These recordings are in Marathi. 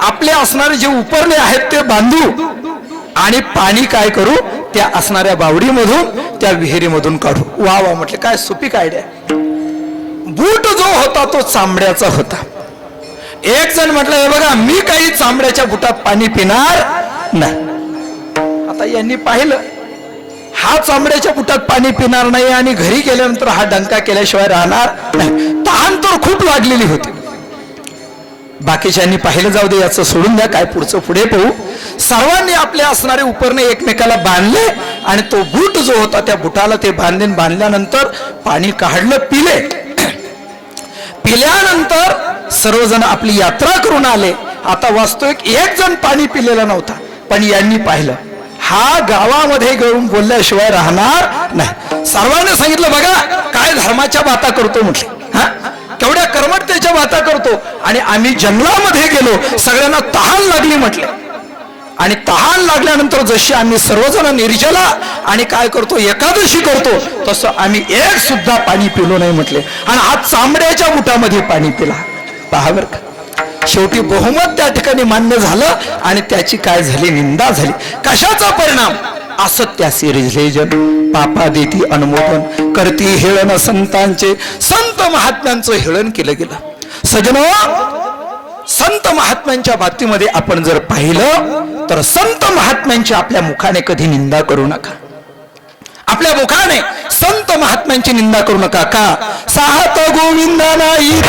आपले असणारे जे उपरणे आहेत ते बांधू आणि पाणी काय करू, त्या असणाऱ्या बावडीमधून त्या विहिरीमधून काढू. वा वा म्हटले, काय सुपीक आयडिया. बूट जो होता तो चांबड्याचा होता. एक जण म्हटलं, हे बघा मी काही चांबड्याच्या बुटात पाणी पिणार नाही. आता यांनी पाहिलं हा चांबड्याच्या बुटात पाणी पिणार नाही आणि घरी गेल्यानंतर हा डंका केल्याशिवाय राहणार नाही. तहान तर खूप लागलेली होती. बाकीच्यांनी पाहिलं, जाऊ दे याचं सोडून द्या, काय पुढचं पुढे पाहू. सर्वांनी आपले असणारे उपरणे एकमेकाला बांधले आणि तो बूट जो होता त्या बुटाला ते बांधल्यानंतर पाणी काढलं, पिले. पिल्यानंतर सर्वजण आपली यात्रा करून आले. आता वास्तविक एक जण पाणी पिलेला नव्हता, पण यांनी पाहिलं हा गावामध्ये घेऊन बोलल्याशिवाय राहणार नाही. सर्वांनी सांगितलं, बघा काय धर्माच्या बाता करतो म्हटले, हा केवढ्या कर्मठतेच्या बाता करतो. आणि आम्ही जंगलामध्ये गेलो, सगळ्यांना तहान लागली म्हटले. आणि तहान लागल्यानंतर जशी आम्ही सर्वजण निर्जला आणि काय करतो एकादशी करतो, तसं आम्ही एक सुद्धा पाणी पिलो नाही म्हटले. आणि हा चांबड्याच्या बुटामध्ये पाणी पिला. पहा बरं का, शेवटी बहुमत त्या ठिकाणी मान्य झालं आणि त्याची काय झाली, निंदा झाली. कशाचा परिणाम, असत्यासी रिझलेजन पापा देती अनुमोदन करती हेळन संतांचे. संत महात्म्यांचं हेळन केलं गेलं. सजनो, संत महात्म्यांच्या बाबतीमध्ये आपण जर पाहिलं तर संत महात्म्यांची आपल्या मुखाने कधी निंदा करू नका. आपल्या मुखाने संत महात्म्यांची निंदा करू नका. का, साहत गोविंदा नाही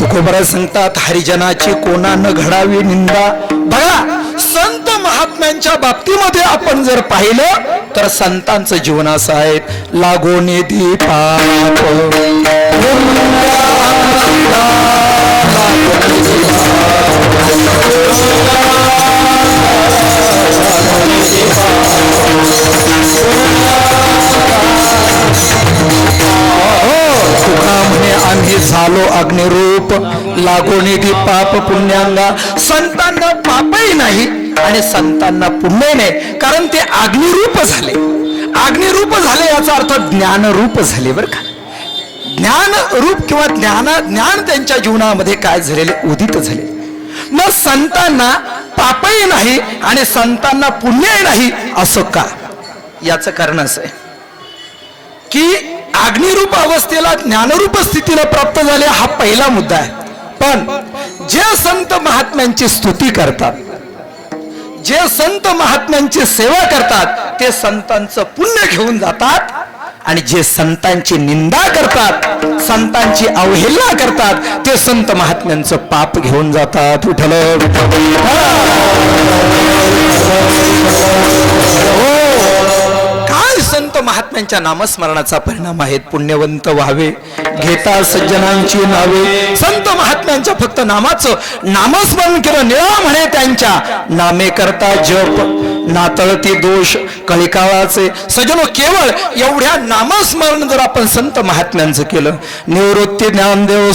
तुकोबरा सांगतात, हरिजनाची कोणा न घडावी निंदा. बघा, संत महात्म्यांच्या बाबतीमध्ये आपण जर पाहिलं तर संतांचं जीवन असं आहे, लागो निधी पाप आम्ही झालो अग्निरूप लागो निधी पाप पुण्यांगा. संतांना पापही नाही आणि संतांना पुण्य नाही, कारण ते अग्निरूप झाले. अग्निरूप झाले याचा अर्थ ज्ञानरूप झाले बरं का. ज्ञानरूप किंवा ज्ञान त्यांच्या जीवनामध्ये काय झालेले, उदित झाले. मग संतांना पापही नाही आणि संतांना पुण्यही नाही, असं का? याचं कारण असं आहे की अग्निरूप अवस्थेला ज्ञानरूप स्थितीला प्राप्त झाले, हा पहिला मुद्दा आहे. पण जे संत महात्म्यांची स्तुती करतात, जे संत महात्म्यांची सेवा करतात, ते संतांचं पुण्य घेऊन जातात. आणि जे संतांची निंदा करतात, संतांची अवहेलना करतात, ते संत महात्म्यांचं पाप घेऊन जातात. विठ्ठल काय संत महात्म्यांच्या नामस्मरणाचा परिणाम आहेत. पुण्यवंत व्हावे घेता सज्जनांची नावे. संत महात्म्यांच्या फक्त नामाचं नामस्मरण केलं, निळा म्हणे त्यांच्या नामे करता जप नातळती दोष कलिकाळाचे. सज्जनो, केवळ एवढ्या नामस्मरण जर आपण संत महात्म्यांचं केलं, निवृत्ती ज्ञानदेव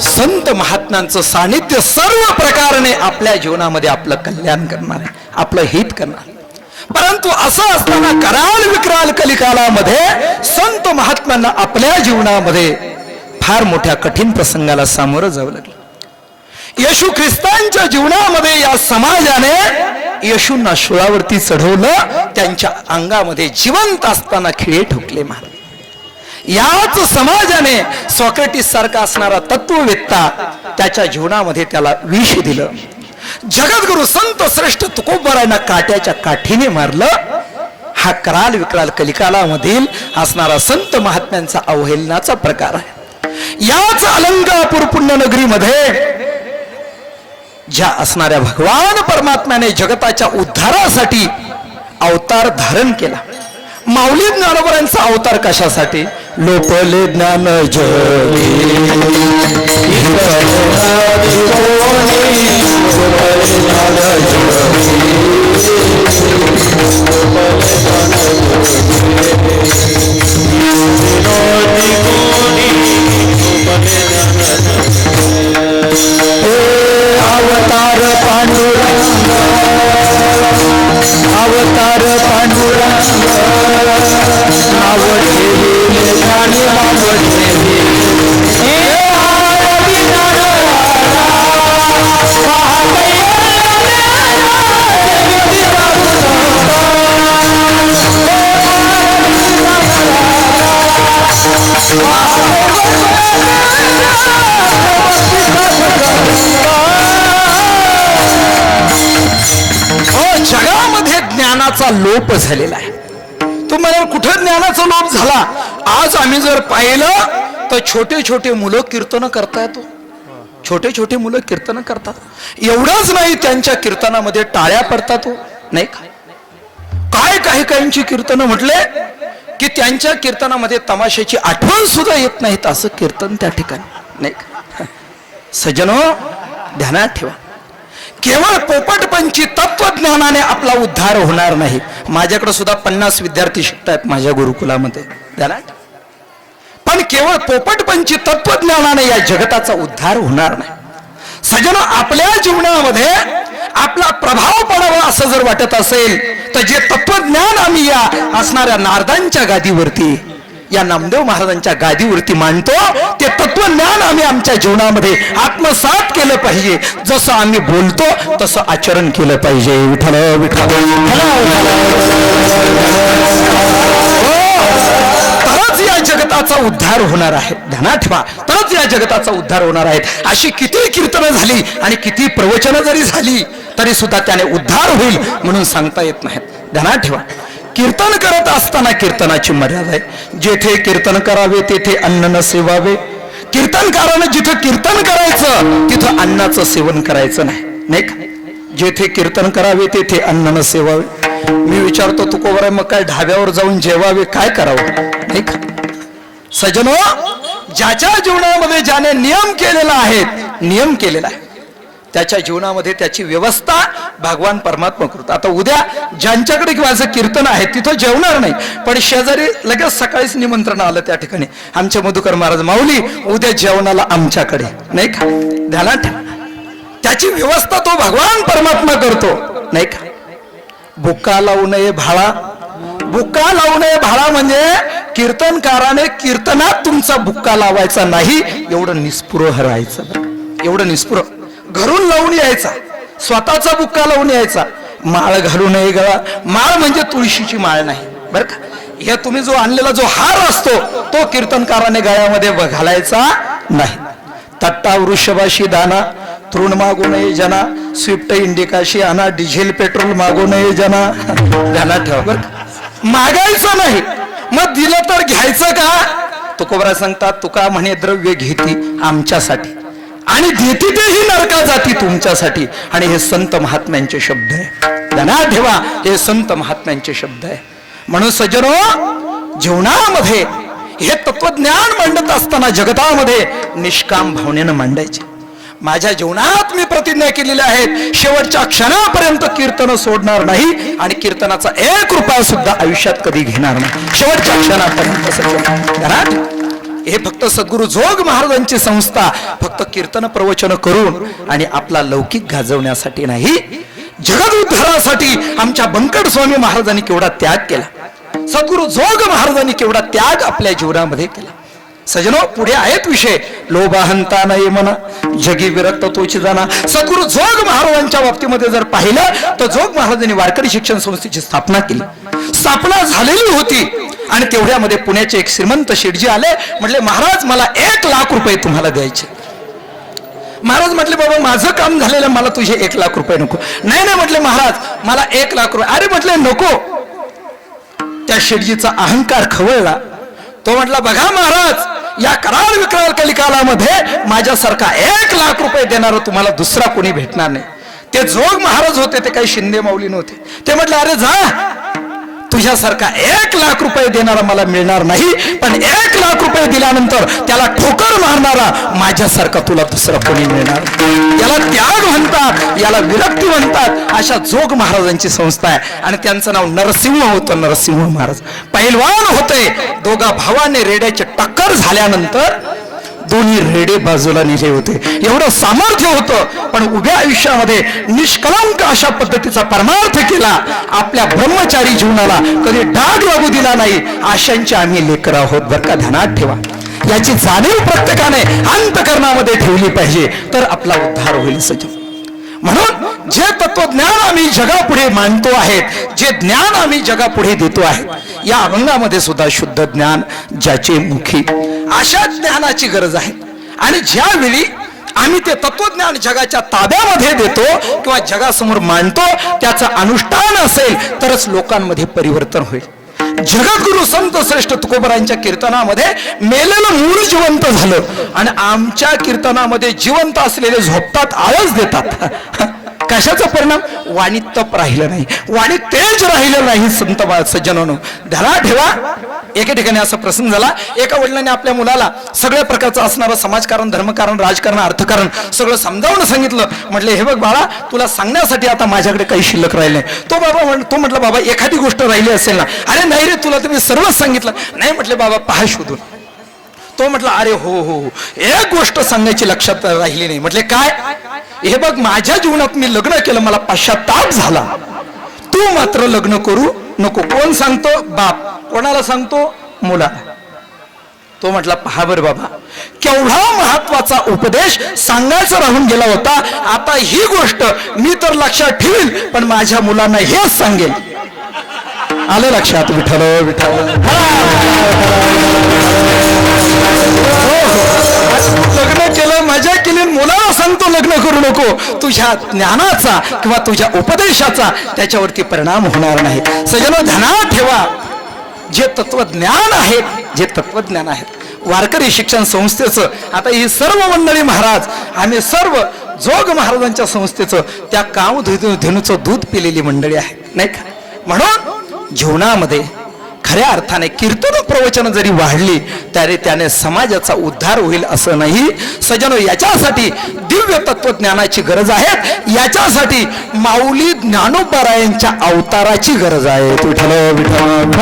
संत महात्म्यांचं सानिध्य सर्व प्रकाराने आपल्या जीवनामध्ये आपलं कल्याण करणार आहे, आपलं हित करणार आहे. परंतु असं असताना कराल विक्राल कलिकालामध्ये संत महात्म्यांना आपल्या जीवनामध्ये फार मोठ्या कठीण प्रसंगाला सामोरं जावं लागलं. येशू ख्रिस्तांच्या जीवनामध्ये या समाजाने येशूंना शुळावरती चढवलं, त्यांच्या अंगामध्ये जिवंत असताना खिळे ठोकले महाराज. याच समाजाने सॉक्रेटिस सारखा असणारा तत्ववेत्ता त्याच्या जीवनामध्ये त्याला विष दिलं. जगद्गुरु संत श्रेष्ठ तुकोबरायांना काट्याच्या काठीने मारलं. हा कराल विक्राल कलिकालामधील असणारा संत महात्म्यांचा अवहेलनाचा प्रकार आहे. याच अलंकापूर पुण्यनगरीमध्ये ज्या असणाऱ्या भगवान परमात्म्याने जगताच्या उद्धारासाठी अवतार धारण केला. माऊली ज्ञानोबरांचा अवतार कशासाठी? लोपले ज्ञान जगी लोप झालेला आहे. तुम्हाला कुठं ज्ञानाचा लोप झाला? आज आम्ही जर पाहिलं तर छोटे छोटे मुलं कीर्तन करतायत. छोटे छोटे मुलं कीर्तन करतात. एवढंच नाही, त्यांच्या कीर्तनामध्ये टाळ्या पडतात नाही का? काय काही काहींची कीर्तनं म्हटले की त्यांच्या कीर्तनामध्ये तमाशाची आठवण सुद्धा येत नाहीत, असं कीर्तन त्या ठिकाणी नाही का? सज्जनो, ध्यानात ठेवा, केवळ पोपटपंची तत्वज्ञानाने आपला उद्धार होणार नाही. माझ्याकडे सुद्धा 50 विद्यार्थी शिकतात माझ्या गुरुकुलामध्ये, ध्यानात. पण केवळ पोपटपंची तत्वज्ञानाने या जगताचा उद्धार होणार नाही. सज्जनो, आपल्या जीवनामध्ये आपला प्रभाव पडावा असं जर वाटत असेल तर जे तत्वज्ञान आम्ही या असणाऱ्या नारदांच्या गादीवरती, या नामदेव महाराजांच्या गादीवरती मांडतो, ते तत्वज्ञान आम्ही आमच्या जीवनामध्ये आत्मसात केलं पाहिजे. जसं आम्ही बोलतो तसं आचरण केलं पाहिजे. विठ्ठल विठ्ठल, तरच या जगताचा उद्धार होणार आहे. ध्यानात ठेवा, तरच या जगताचा उद्धार होणार आहे. अशी किती कीर्तनं झाली आणि किती प्रवचनं जरी झाली तरी सुद्धा त्याने उद्धार होईल म्हणून सांगता येत नाहीत. ध्यानात ठेवा, कीर्तन करत असताना कीर्तनाची मर्यादा आहे. जेथे कीर्तन करावे तेथे अन्न न सेवावे. कीर्तनकारानं जिथं कीर्तन करायचं तिथं अन्नाचं सेवन करायचं नाही, नाही का? जेथे कीर्तन करावे तेथे अन्न न सेवावे. मी विचारतो, तुकोबर मग काय ढाब्यावर जाऊन जेवावे, काय करावं, नाही का? सज्जनो, ज्याच्या जीवनामध्ये ज्याने नियम केलेला आहे, नियम केलेला आहे, त्याच्या जीवनामध्ये त्याची व्यवस्था भगवान परमात्मा करतो. आता उद्या ज्यांच्याकडे माझं कीर्तन आहे तिथं जेवणार नाही, पण शेजारी लगेच सकाळीच निमंत्रण आलं त्या ठिकाणी, आमचे मधुकर महाराज माऊली उद्या जेवणाला आमच्याकडे, नाही का? ध्यानात ठेवा, त्याची व्यवस्था तो भगवान परमात्मा करतो, नाही का? बुक्का लावू नये भाळा. बुक्का लावू नये भाळा म्हणजे कीर्तनकाराने कीर्तनात तुमचा बुक्का लावायचा नाही, एवढं निस्पृह राहायचं. एवढं निस्पृह घरून लावून यायचा, स्वतःचा बुक्का लावून यायचा. माळ घालू नये गळा. माळ म्हणजे तुळशीची माळ नाही बरं का. हे तुम्ही जो आणलेला जो हार असतो तो कीर्तनकाराने गळ्यामध्ये घालायचा नाही. तट्टा वृषभाशी दाना, तृण मागू नये जना, स्विफ्ट इंडिकाशी आणा, डिझेल पेट्रोल मागू नये जना. ध्यानात ठेवा बरं का, मागायचं नाही. मग दिलं तर घ्यायचं का? तुकोबरा सांगतात, तुका म्हणे द्रव्य घेती आमच्यासाठी आणि देती तेही नरका जाती तुमच्यासाठी. आणि हे संत महात्म्यांचे शब्द आहे. ध्यानात ठेवा, हे संत महात्म्यांचे शब्द आहे. म्हणून सज्जनो, जीवनामध्ये हे तत्वज्ञान मांडत असताना जगतामध्ये निष्काम भावनेनं मांडायचे. माझ्या जीवनात मी प्रतिज्ञा केलेल्या आहेत, शेवटच्या क्षणापर्यंत कीर्तन सोडणार नाही आणि कीर्तनाचा 1 रुपया सुद्धा आयुष्यात कधी घेणार नाही, शेवटच्या क्षणापर्यंत. हे फक्त सद्गुरु जोग महाराजांची संस्था फक्त कीर्तन प्रवचन करून आणि आपला लौकिक गाजवण्यासाठी नाही, जगद उद्धारासाठी आमच्या बंकट स्वामी महाराजांनी केवढा त्याग केला. सद्गुरु जोग महाराजांनी केवढा त्याग आपल्या जीवनामध्ये केला. सजनो, पुढे आहेत विषय. लोभाहंता नाही म्हणा, जगी विरक्त तोची जाणा. सद्गुरु जोग महाराजांच्या बाबतीमध्ये जर पाहिलं तर जोग महाराजांनी वारकरी शिक्षण संस्थेची स्थापना केली. स्थापना झालेली होती आणि तेवढ्यामध्ये पुण्याचे एक श्रीमंत शेठजी आले. म्हटले, महाराज मला 1 लाख रुपये तुम्हाला द्यायचे. महाराज म्हटले, बाबा माझं काम झालेलं, मला तुझे 1 लाख रुपये नको. नाही नाही म्हटले, महाराज मला 1 लाख रुपये. अरे म्हटले नको. त्या शेठजीचा अहंकार खवळला. तो म्हटला, बघा महाराज, या करार विक्रार कलिकालामध्ये माझ्यासारखा 1 लाख रुपये देणार तुम्हाला दुसरा कोणी भेटणार नाही. ते जोग महाराज होते, ते काही शिंदे माऊली नव्हते. ते म्हटले, अरे जा, तुझ्यासारखा 1 लाख रुपये देणारा मला मिळणार नाही, पण 1 लाख रुपये दिल्यानंतर त्याला ठोकर मारणारा माझ्यासारखा तुला दुसरा कोणी मिळणार. याला त्याग म्हणतात, याला विरक्ती म्हणतात. अशा जोग महाराजांची संस्था आहे आणि त्यांचं नाव नरसिंह होतं. नरसिंह महाराज पैलवान होते. दोघा भावाने रेड्याची टक्कर झाल्यानंतर दोन्ही रेडे बाजूला नेले होते. एवढं सामर्थ्य होतं, पण उभ्या आयुष्यामध्ये निष्कलंक अशा पद्धतीचा परमार्थ केला. आपल्या ब्रह्मचारी जीवनाला कधी डाग लागू दिला नाही. आशांचे आम्ही लेकर आहोत बरं का. ध्यानात ठेवा, याची जाणीव प्रत्येकाने अंतःकरणामध्ये ठेवली पाहिजे, तर आपला उद्धार होईल सज्जन. म्हणून जे तत्वज्ञान आम्ही जगापुढे मांडतो आहेत, जे ज्ञान आम्ही जगापुढे देतो आहे, या अभंगामध्ये सुद्धा शुद्ध ज्ञान ज्याचे मुखी, अशा ज्ञानाची गरज आहे. आणि ज्यावेळी आम्ही ते तत्वज्ञान जगाच्या ताब्यामध्ये देतो किंवा जगासमोर मांडतो, त्याचं अनुष्ठान असेल तरच लोकांमध्ये परिवर्तन होईल. जगद्गुरु संत श्रेष्ठ तुकोबरांच्या कीर्तनामध्ये मेलेलं मूळ जिवंत झालं आणि आमच्या कीर्तनामध्ये जिवंत असलेले झोपतात, आवाज देतात. कशाचा परिणाम? वाणी तप राहिलं नाही, वाणी तेज राहिलं नाही. संत सज्जनांनो, ध्यानात ठेवा. एके ठिकाणी असा प्रसंग झाला. एका वडिलांनी आपल्या मुलाला सगळ्या प्रकारचं असणारं समाजकारण, धर्मकारण, राजकारण, अर्थकारण सगळं समजावून सांगितलं. म्हटले, हे बघ बाळा, तुला सांगण्यासाठी आता माझ्याकडे काही शिल्लक राहिले नाही. तो म्हटलं, बाबा एखादी गोष्ट राहिली असेल ना? अरे नाही रे, तुला तर मी सर्वच सांगितलं. नाही म्हटले, बाबा पहा शोधून. तो म्हटलं, अरे हो हो, एक गोष्ट सांगायची लक्षात राहिली नाही. म्हटले, काय? हे बघ, माझ्या जीवनात मी लग्न केलं, मला पश्चाताप झाला. तू मात्र लग्न करू नको. कोण सांगतो? बाप. कोणाला सांगतो? मुलाला. तो म्हटला, पहा बर बाबा, केवढा महत्वाचा उपदेश सांगायचा राहून गेला होता. आता ही गोष्ट मी तर लक्षात ठेवील, पण माझ्या मुलांना हेच सांगेल. आलं लक्षात? विठ्ठल विठ्ठल. लग्न केलं, मजा केली, मुलाला सांगतो लग्न करू नको. तुझ्या ज्ञानाचा किंवा तुझ्या उपदेशाचा त्याच्यावरती परिणाम होणार नाही. सज्जनो, ध्यानात ठेवा, जे तत्वज्ञान आहेत, जे तत्वज्ञान आहेत, वारकरी शिक्षण संस्थेचं, आता ही सर्व मंडळी महाराज, आम्ही सर्व जोग महाराजांच्या संस्थेचं त्या कामधेनूचं दूध पिलेली मंडळी आहेत, नाही का? म्हणून जीवनामध्ये खऱ्या अर्थाने कीर्तन प्रवचन जरी वाढली तरी त्याने समाजाचा उद्धार होईल असं नाही. सज्जनो, याच्यासाठी दिव्य तत्वज्ञानाची गरज आहे. याच्यासाठी माऊली ज्ञानोबरायांच्या अवताराची गरज आहे. विठ्ठल विठ्ठल.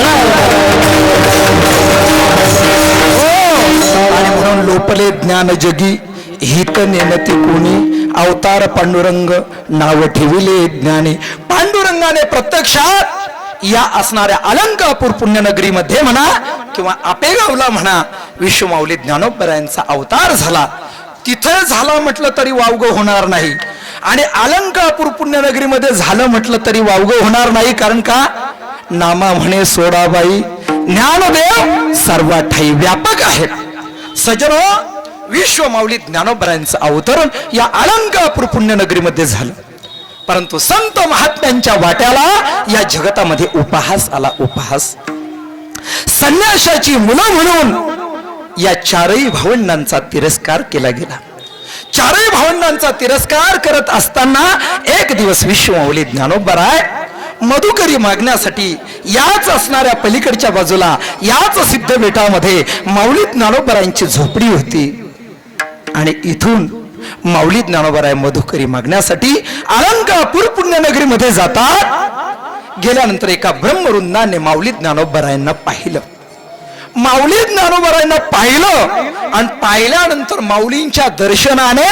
आणि म्हणून लोपले ज्ञान जगी, हित नेमती कोणी, अवतार पांडुरंग नाव ठेविले ज्ञानी. पांडुरंगाने प्रत्यक्षात या असणाऱ्या अलंकापूर पुण्यनगरीमध्ये म्हणा किंवा आपेगावला म्हणा, विश्वमाऊली ज्ञानोबरायांचा अवतार झाला. तिथे झाला म्हटलं तरी वावगं होणार नाही, आणि अलंकापूर पुण्यनगरीमध्ये झालं म्हटलं तरी वावगं होणार नाही. कारण का? नामा म्हणे सोडाबाई, ज्ञानदेव सर्व ठाई व्यापक आहेत. सज्जनो, विश्वमाऊली ज्ञानोबरायांचं अवतरण या अलंकापूर पुण्यनगरीमध्ये झालं. परंतु संत महात्म्यांच्या वाट्याला या जगतामध्ये उपहास आला. उपहास. संन्यासाची मुलं म्हणून या चारही भावंडांचा तिरस्कार केला गेला. चारही भावंडांचा तिरस्कार करत असताना एक दिवस विश्वमाऊली ज्ञानोबराय मधुकरी मागण्यासाठी याच असणाऱ्या पलीकडच्या बाजूला, याच सिद्ध बेटामध्ये माऊली ज्ञानोबरायांची झोपडी होती. आणि इथून माऊली ज्ञानोबराय मधुकरी मागण्यासाठी अलंकापूर पुण्यनगरीमध्ये जातात. गेल्यानंतर एका ब्रह्मवृंदाने माऊली ज्ञानोबरायांना पाहिलं. माऊली ज्ञानोबरायांना पाहिलं आणि पाहिल्यानंतर माऊलींच्या दर्शनाने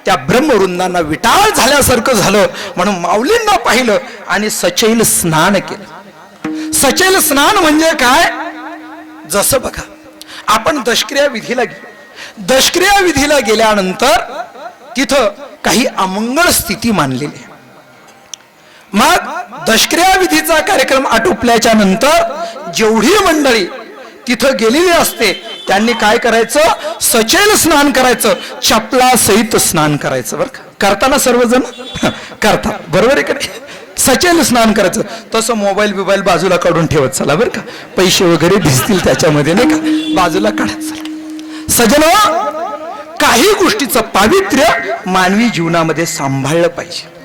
त्या ब्रह्मवृंदांना विटाळ झाल्यासारखं झालं. म्हणून माऊलींना पाहिलं आणि सचैल स्नान केलं. सचैल स्नान म्हणजे काय? जसं बघा, आपण दशक्रिया विधीला गेलो. दशक्रिया विधीला गेल्यानंतर तिथं काही अमंगळ स्थिती मानलेली आहे. मग दशक्रिया विधीचा कार्यक्रम आटोपल्याच्या नंतर जेवढी मंडळी तिथं गेलेली असते त्यांनी काय करायचं? सचैल स्नान करायचं, चपला सहित स्नान करायचं. बरं का? करताना सर्वजण करतात, बरोबर आहे का नाही? सचैल स्नान करायचं. तसं मोबाईल बाजूला काढून ठेवत चला, बरं का? पैसे वगैरे दिसतील त्याच्यामध्ये, नाही का? बाजूला काढत चला. सज्जनो, काही गोष्टीचं पावित्र्य मानवी जीवनामध्ये सांभाळलं पाहिजे.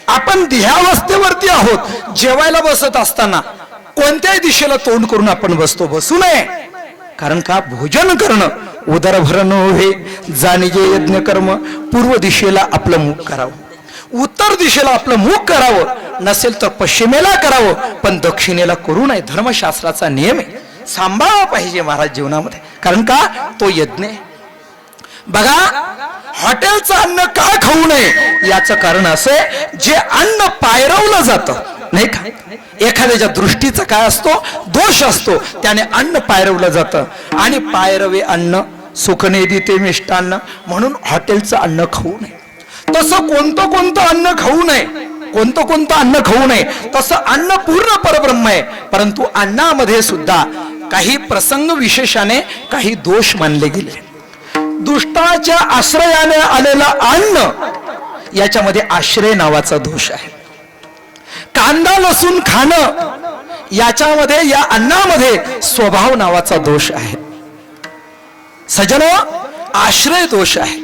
आपण ध्येयावस्थेवरती आहोत. जेवायला बसत असताना कोणत्याही दिशेला तोंड करून आपण बसू नये. कारण का? भोजन करणं उदरभरण नव्हे, जाणीजे यज्ञ कर्म. पूर्व दिशेला आपलं मुख करावं, उत्तर दिशेला आपलं मुख करावं, नसेल तर पश्चिमेला करावं, पण दक्षिणेला करू नये. धर्मशास्त्राचा नियम आहे, सांभाळला पाहिजे महाराज जीवनामध्ये. कारण का? तो यज्ञ. बघा, हॉटेलचं अन्न का खाऊ नये याचं कारण असे, जे अन्न पायरवलं जातं, नाही का? एखाद्याच्या दृष्टीचा काय असतो? दोष असतो. त्याने अन्न पायरवलं जातं आणि पायरवे अन्न सुखने दिते मिष्टान्न. म्हणून हॉटेलचं अन्न खाऊ नये. तसं कोणतं अन्न खाऊ नये, कोणतं अन्न खाऊ नये. तसं अन्न पूर्ण परब्रह्म आहे, परंतु अन्नामध्ये सुद्धा काही प्रसंग विशेषाने काही दोष मानले गेले. दुष्टाच्या आश्रयाने आलेला अन्न याच्यामध्ये आश्रय नावाचा दोष आहे. कांदा लसूण खाणं याच्यामध्ये, या अन्नामध्ये स्वभाव नावाचा दोष आहे. सज्जनो, आश्रय दोष आहे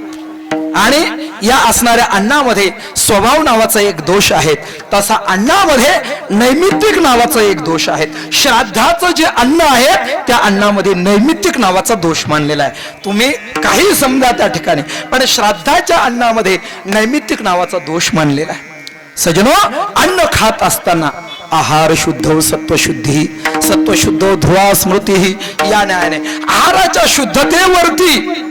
आणि या असणाऱ्या अन्नामध्ये स्वभाव नावाचा एक दोष आहे. तसा अन्नामध्ये नैमित्तिक नावाचा एक दोष आहे. श्राद्धाचं जे अन्न आहे त्या अन्नामध्ये नैमित्तिक नावाचा दोष मानलेला आहे. तुम्ही काही समजा त्या ठिकाणी, पण श्राद्धाच्या अन्नामध्ये नैमित्तिक नावाचा दोष मानलेला आहे. सजनो, अन्न खात असताना आहार शुद्ध सत्वशुद्धी, सत्वशुद्ध ध्रुवा स्मृती, या न्यायाने आहाराच्या शुद्धतेवरती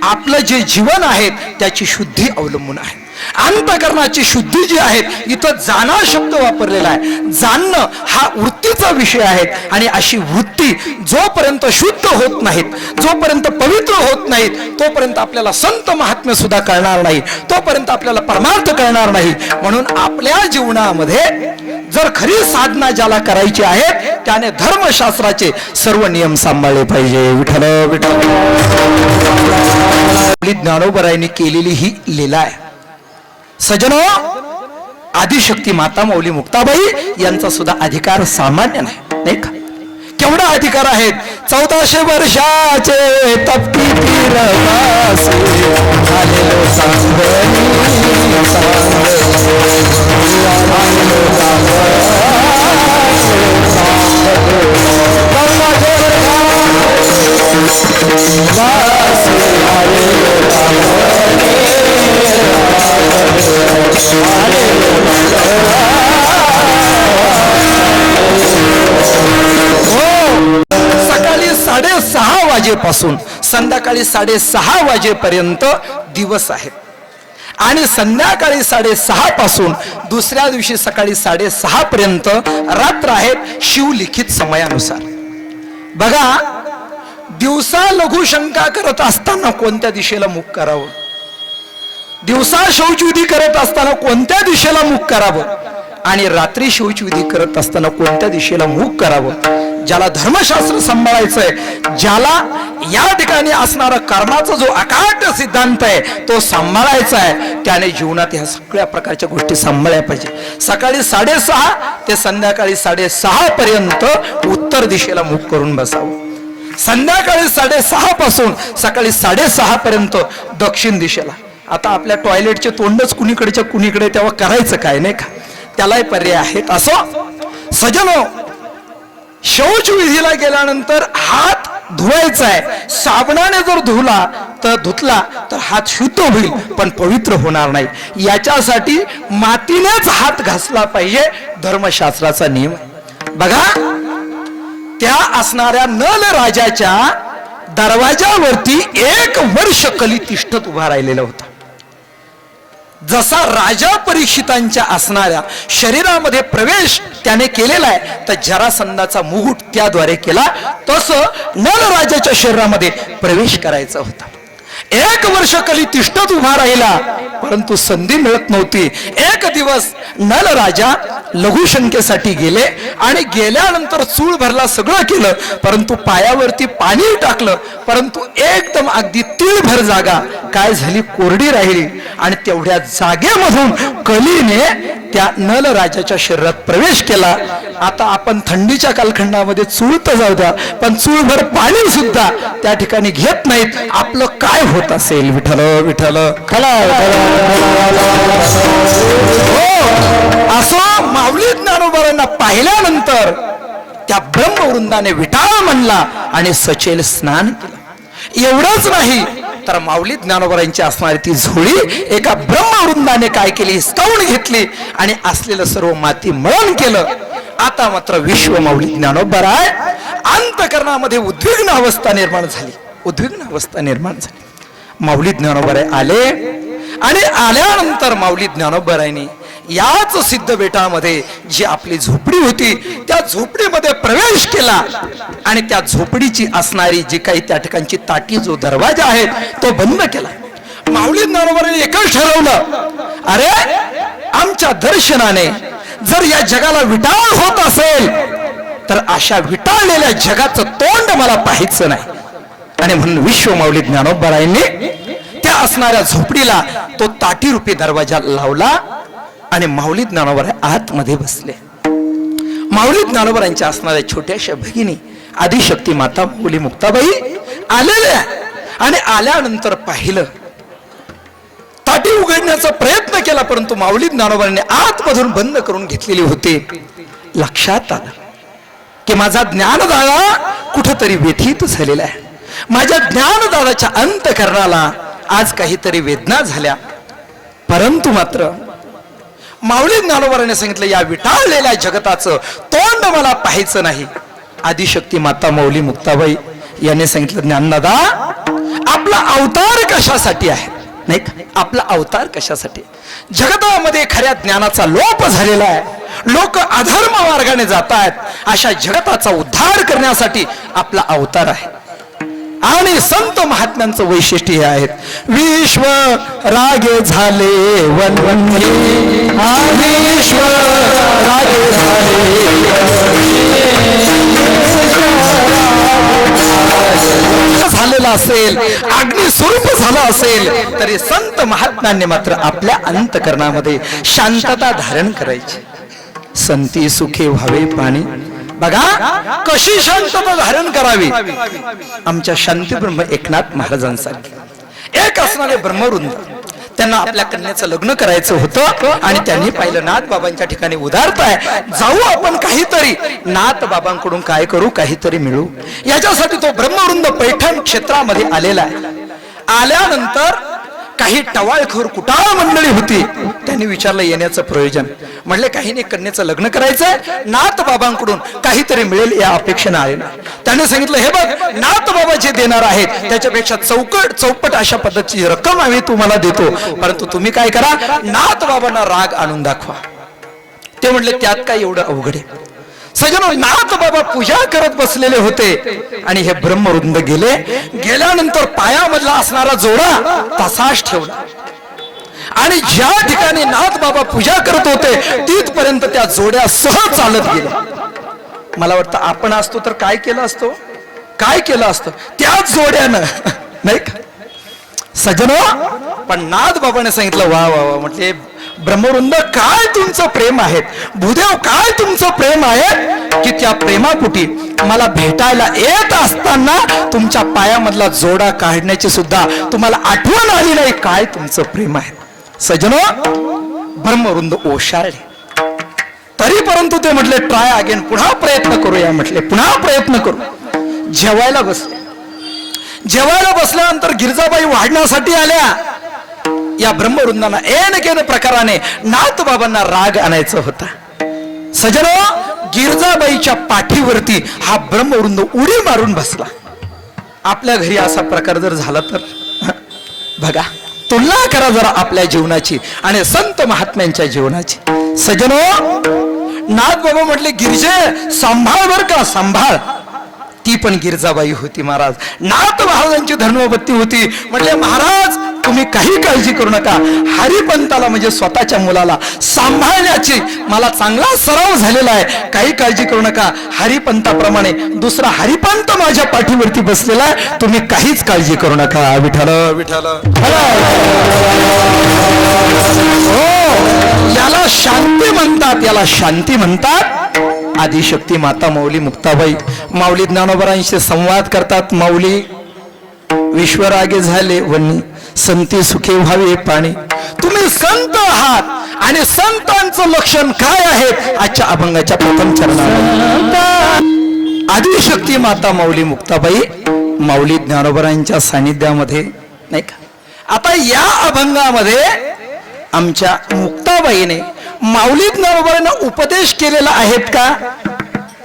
आपलं जे जीवन आहे त्याची शुद्धी अवलंबून आहे. अंतकरणाची शुद्धी जी आहे, इथं जाणा शब्द वापरलेला आहे. जाणणं हा वृत्तीचा विषय आहे आणि अशी वृत्ती जोपर्यंत शुद्ध होत नाहीत, जोपर्यंत पवित्र होत नाहीत, तोपर्यंत आपल्याला संत महात्म्य सुद्धा कळणार नाही, तोपर्यंत आपल्याला परमार्थ कळणार नाही. म्हणून आपल्या जीवनामध्ये जर खरी साधना ज्याला करायची आहे त्याने धर्मशास्त्राचे सर्व नियम सांभाळले पाहिजे. विठ्ठल विठ्ठल. ज्ञानोबरायांनी केलेली ही लीला आहे. सजनो, आदिशक्ती माता माऊली मुक्ताबाई यांचा सुद्धा अधिकार सामान्य नाही का? केवढा अधिकार आहेत. 1400 वर्षाचे तपती तीरवासी आलेलो सांगणी सकाळी 6:30 वाजेपासून संध्याकाळी 6:30 वाजेपर्यंत दिवस आहे आणि संध्याकाळी 6:30 पासून दुसऱ्या दिवशी सकाळी 6:30 पर्यंत रात्र आहेत शिवलिखित समयानुसार. बघा, दिवसा लघुशंका करत असताना कोणत्या दिशेला मुख करावं, दिवसा शौचविधी करत असताना कोणत्या दिशेला मुख करावं आणि रात्री शौचविधी करत असताना कोणत्या दिशेला मुख करावं. ज्याला धर्मशास्त्र सांभाळायचंय, ज्याला या ठिकाणी असणारा कर्माचा जो अकाट सिद्धांत आहे तो सांभाळायचा आहे, त्याने जीवनात ह्या सगळ्या प्रकारच्या गोष्टी सांभाळल्या पाहिजे. सकाळी 6:30 ते संध्याकाळी 6:30 पर्यंत उत्तर दिशेला मुख करून बसावं. संध्याकाळी 6:30 पासून सकाळी 6:30 पर्यंत दक्षिण दिशेला. आता आपल्या टॉयलेटचे तोंडच कुणीकडच्या कुणीकडे, तेव्हा करायचं काय, नाही का? त्यालाही पर्याय आहेत. असो सजनो, शौच विधीला गेल्यानंतर हात धुवायचा आहे. साबणाने जर धुतला तर हात शुद्ध होईल पण पवित्र होणार नाही. याच्यासाठी मातीनेच हात घासला पाहिजे, धर्मशास्त्राचा नियम. बघा, त्या असणाऱ्या नल राजाच्या दरवाजावरती 1 वर्ष कली तिष्ठत उभा राहिलेला होता. जसा राजा परीक्षितांच्या असणाऱ्या शरीरामध्ये प्रवेश त्याने केलेला आहे, तर जरासंधाचा मुकुट त्याद्वारे केला, तसं नल राजाच्या शरीरामध्ये प्रवेश करायचा होता. 1 वर्ष कली तिष्ठत उभा राहिला परंतु संधी मिळत नव्हती. एक दिवस नल राजा लघुशंकेसाठी गेले आणि गेल्यानंतर चूळ भरला, सगळं केलं, परंतु पायावरती पाणी टाकलं, परंतु एकदम अगदी तीळभर जागा काय झाली, कोरडी राहिली आणि तेवढ्या जागेमधून कलीने त्या नल राजाच्या शरीरात प्रवेश केला. आता आपण थंडीच्या कालखंडामध्ये चूळ तर जाऊ द्या, पण चूळभर पाणी सुद्धा त्या ठिकाणी घेत नाहीत. आपलं काय होत असेल. विठ्ठल विठ्ठल. असं माऊली ज्ञानोबांना पाहिल्यानंतर त्या ब्रह्मवृंदाने विठाळ म्हणला आणि सचेल स्नान केलं. एवढंच नाही तर माऊली ज्ञानोबांची असणारी ती झोळी एका ब्रह्मवृंदाने काय केली, हिसकावून घेतली आणि असलेलं सर्व माती मळण केलं. आता मात्र विश्व माऊली ज्ञानोबराय अंतकरणामध्ये उद्विग्न अवस्था निर्माण झाली, उद्विग्न अवस्था निर्माण झाली. माऊली ज्ञानोबराय आले आणि आल्यानंतर माऊली ज्ञानोबरायने याच सिद्ध बेटामध्ये जी आपली झोपडी होती त्या झोपडीमध्ये प्रवेश केला आणि त्या झोपडीची असणारी जी काही त्या ठिकाणची ताटी, जो दरवाजा आहे तो बंद केला. माऊली ज्ञानोबरांनी एकच ठरवलं, अरे आमच्या दर्शनाने जर या जगाला विटाळ होत असेल तर अशा विटाळलेल्या जगाचं तोंड मला पाहायचं नाही. आणि म्हणून विश्व माऊली ज्ञानोबारायांनी त्या असणाऱ्या झोपडीला तो ताटी रूपी दरवाजा लावला आणि माऊली ज्ञानोबा आतमध्ये बसले. माऊली ज्ञानोबारांच्या असणाऱ्या छोट्याशा भगिनी आदिशक्ती माता माऊली मुक्ताबाई आलेल्या आणि आल्यानंतर पाहिलं, ताटी उघडण्याचा प्रयत्न केला, परंतु माऊली ज्ञानोबांनी आतमधून बंद करून घेतलेली होती. लक्षात आलं की माझा ज्ञानदादा कुठंतरी व्यथित झालेला आहे. माझ्या ज्ञानदादाच्या अंतःकरणाला आज काहीतरी वेदना झाल्या. परंतु मात्र माऊली ज्ञानोबाने सांगितलं, या विटाळलेल्या जगताचं तोंड मला पाहायचं नाही. आदिशक्ती माता माऊली मुक्ताबाई यांनी सांगितलं, ज्ञानदादा आपला अवतार कशासाठी आहे, नाही का? आपला अवतार कशासाठी? जगतामध्ये खऱ्या ज्ञानाचा लोप झालेला आहे, लोक अधर्म मार्गाने जात आहेत. अशा जगताचा उद्धार करण्यासाठी आपला अवतार आहे. आणि संत महात्म्यांचं वैशिष्ट्य हे आहेत, विश्व रागे झाले वनवने, विश्व रागे झालेला असेल, अग्नी स्वरूप झाला असेल, तरी संत महात्म्यांनी मात्र आपल्या अंतःकरणामध्ये शांतता धारण करायची. संती सुखे व्हावे पाणी. बघा कशी शांतता धारण करावी. आमच्या शांती ब्रह्म एकनाथ महाराजांसारखे एक असणारे ब्रह्मवृंद, त्यांना आपल्या कन्याचं लग्न करायचं होतं आणि त्यांनी पाहिलं नाथ बाबांच्या ठिकाणी उदारताय, जाऊ आपण काहीतरी नाथ बाबांकडून काय करू, काहीतरी मिळू. याच्यासाठी तो ब्रह्मवृंद पैठण क्षेत्रामध्ये आलेला आहे. आल्यानंतर काही टवाळखोर कुटाळ मंडळी होती. त्यांनी विचारलं येण्याचं प्रयोजन. म्हणले काही नाही, कन्याचं लग्न करायचंय, नाथ बाबांकडून काहीतरी मिळेल या अपेक्षेने आले. त्याने सांगितलं, हे बघ नाथ बाबा जे देणार आहेत त्याच्यापेक्षा चौपट अशा पद्धतीची रक्कम आम्ही तुम्हाला देतो, परंतु तुम्ही काय करा, नाथ बाबांना राग आणून दाखवा. ते म्हणले त्यात काय एवढं अवघड आहे. सजनो, नाथ बाबा पूजा करत बसलेले होते आणि हे ब्रह्मवृंद गेले. गेल्यानंतर पायामधला असणारा जोडा तसाच ठेवला आणि ज्या ठिकाणी नाथ बाबा पूजा करत होते तिथपर्यंत त्या जोड्या सहज चालत गेल्या. मला वाटतं आपण असतो तर काय केलं असतो, काय केलं असतं त्याच जोड्यानं, नाही का सजनो? पण नाथ बाबाने सांगितलं, वा वा वा, म्हटले ब्रह्मवृंद काय तुमचं प्रेम आहे, भूदेव काय तुमचं प्रेम आहे की त्या प्रेमापुटी मला भेटायला येत असताना तुमच्या पायामधला जोडा काढण्याची सुद्धा तुम्हाला आठवण आली नाही. काय तुमचं प्रेम आहे. सजनो, ब्रह्मवृंद ओशाळले. तरी परंतु ते म्हटले ट्राय अगेन, पुन्हा प्रयत्न करूया. म्हटले पुन्हा प्रयत्न करू. जेवायला बसले. जेवायला बसल्यानंतर गिरजाबाई वाढण्यासाठी आल्या. या ब्रह्मवृंदांना एन प्रकाराने नाथ बाबांना राग आणायचा होता. सजनो, गिरजाबाईच्या पाठीवरती हा ब्रह्मवृंद उडी मारून बसला. आपल्या घरी असा प्रकार जर झाला तर बघा, तुलना करा जरा आपल्या जीवनाची आणि संत महात्म्यांच्या जीवनाची. सजनो, नाथ बाबा म्हटले, गिरजे सांभाळ बर का, सांभाळ. ती पण गिरजाबाई होती महाराज, नाथ महाराजांची धर्मपत्नी होती. म्हटले महाराज तुम्ही काही काळजी करू नका, हरिपंताला म्हणजे स्वतःच्या मुलाला सांभाळण्याची मला चांगला सराव झालेला आहे, काही काळजी करू नका. हरिपंताप्रमाणे दुसरा हरिपंत माझ्या पाठीवरती बसलेला आहे, तुम्ही काहीच काळजी करू नका. विठ्ठल विठ्ठल. हो, याला शांती म्हणतात, याला शांती म्हणतात. आदिशक्ती माता माऊली मुक्ताबाई माऊली ज्ञानोबारांशी संवाद करतात. माऊली विश्वरागे झाले वन्नी, संती सुखे व्हावे पाणी. तुम्ही संत आहात आणि संतांचं लक्षण काय आहे आजच्या अभंगाच्या प्रथम चरणात. आदिशक्ती माता माऊली मुक्ताबाई माऊली ज्ञानोबारांच्या सानिध्यामध्ये, नाही का? आता या अभंगामध्ये आमच्या मुक्ताबाईने माऊली ज्ञानोबारांना उपदेश केलेला आहेत का?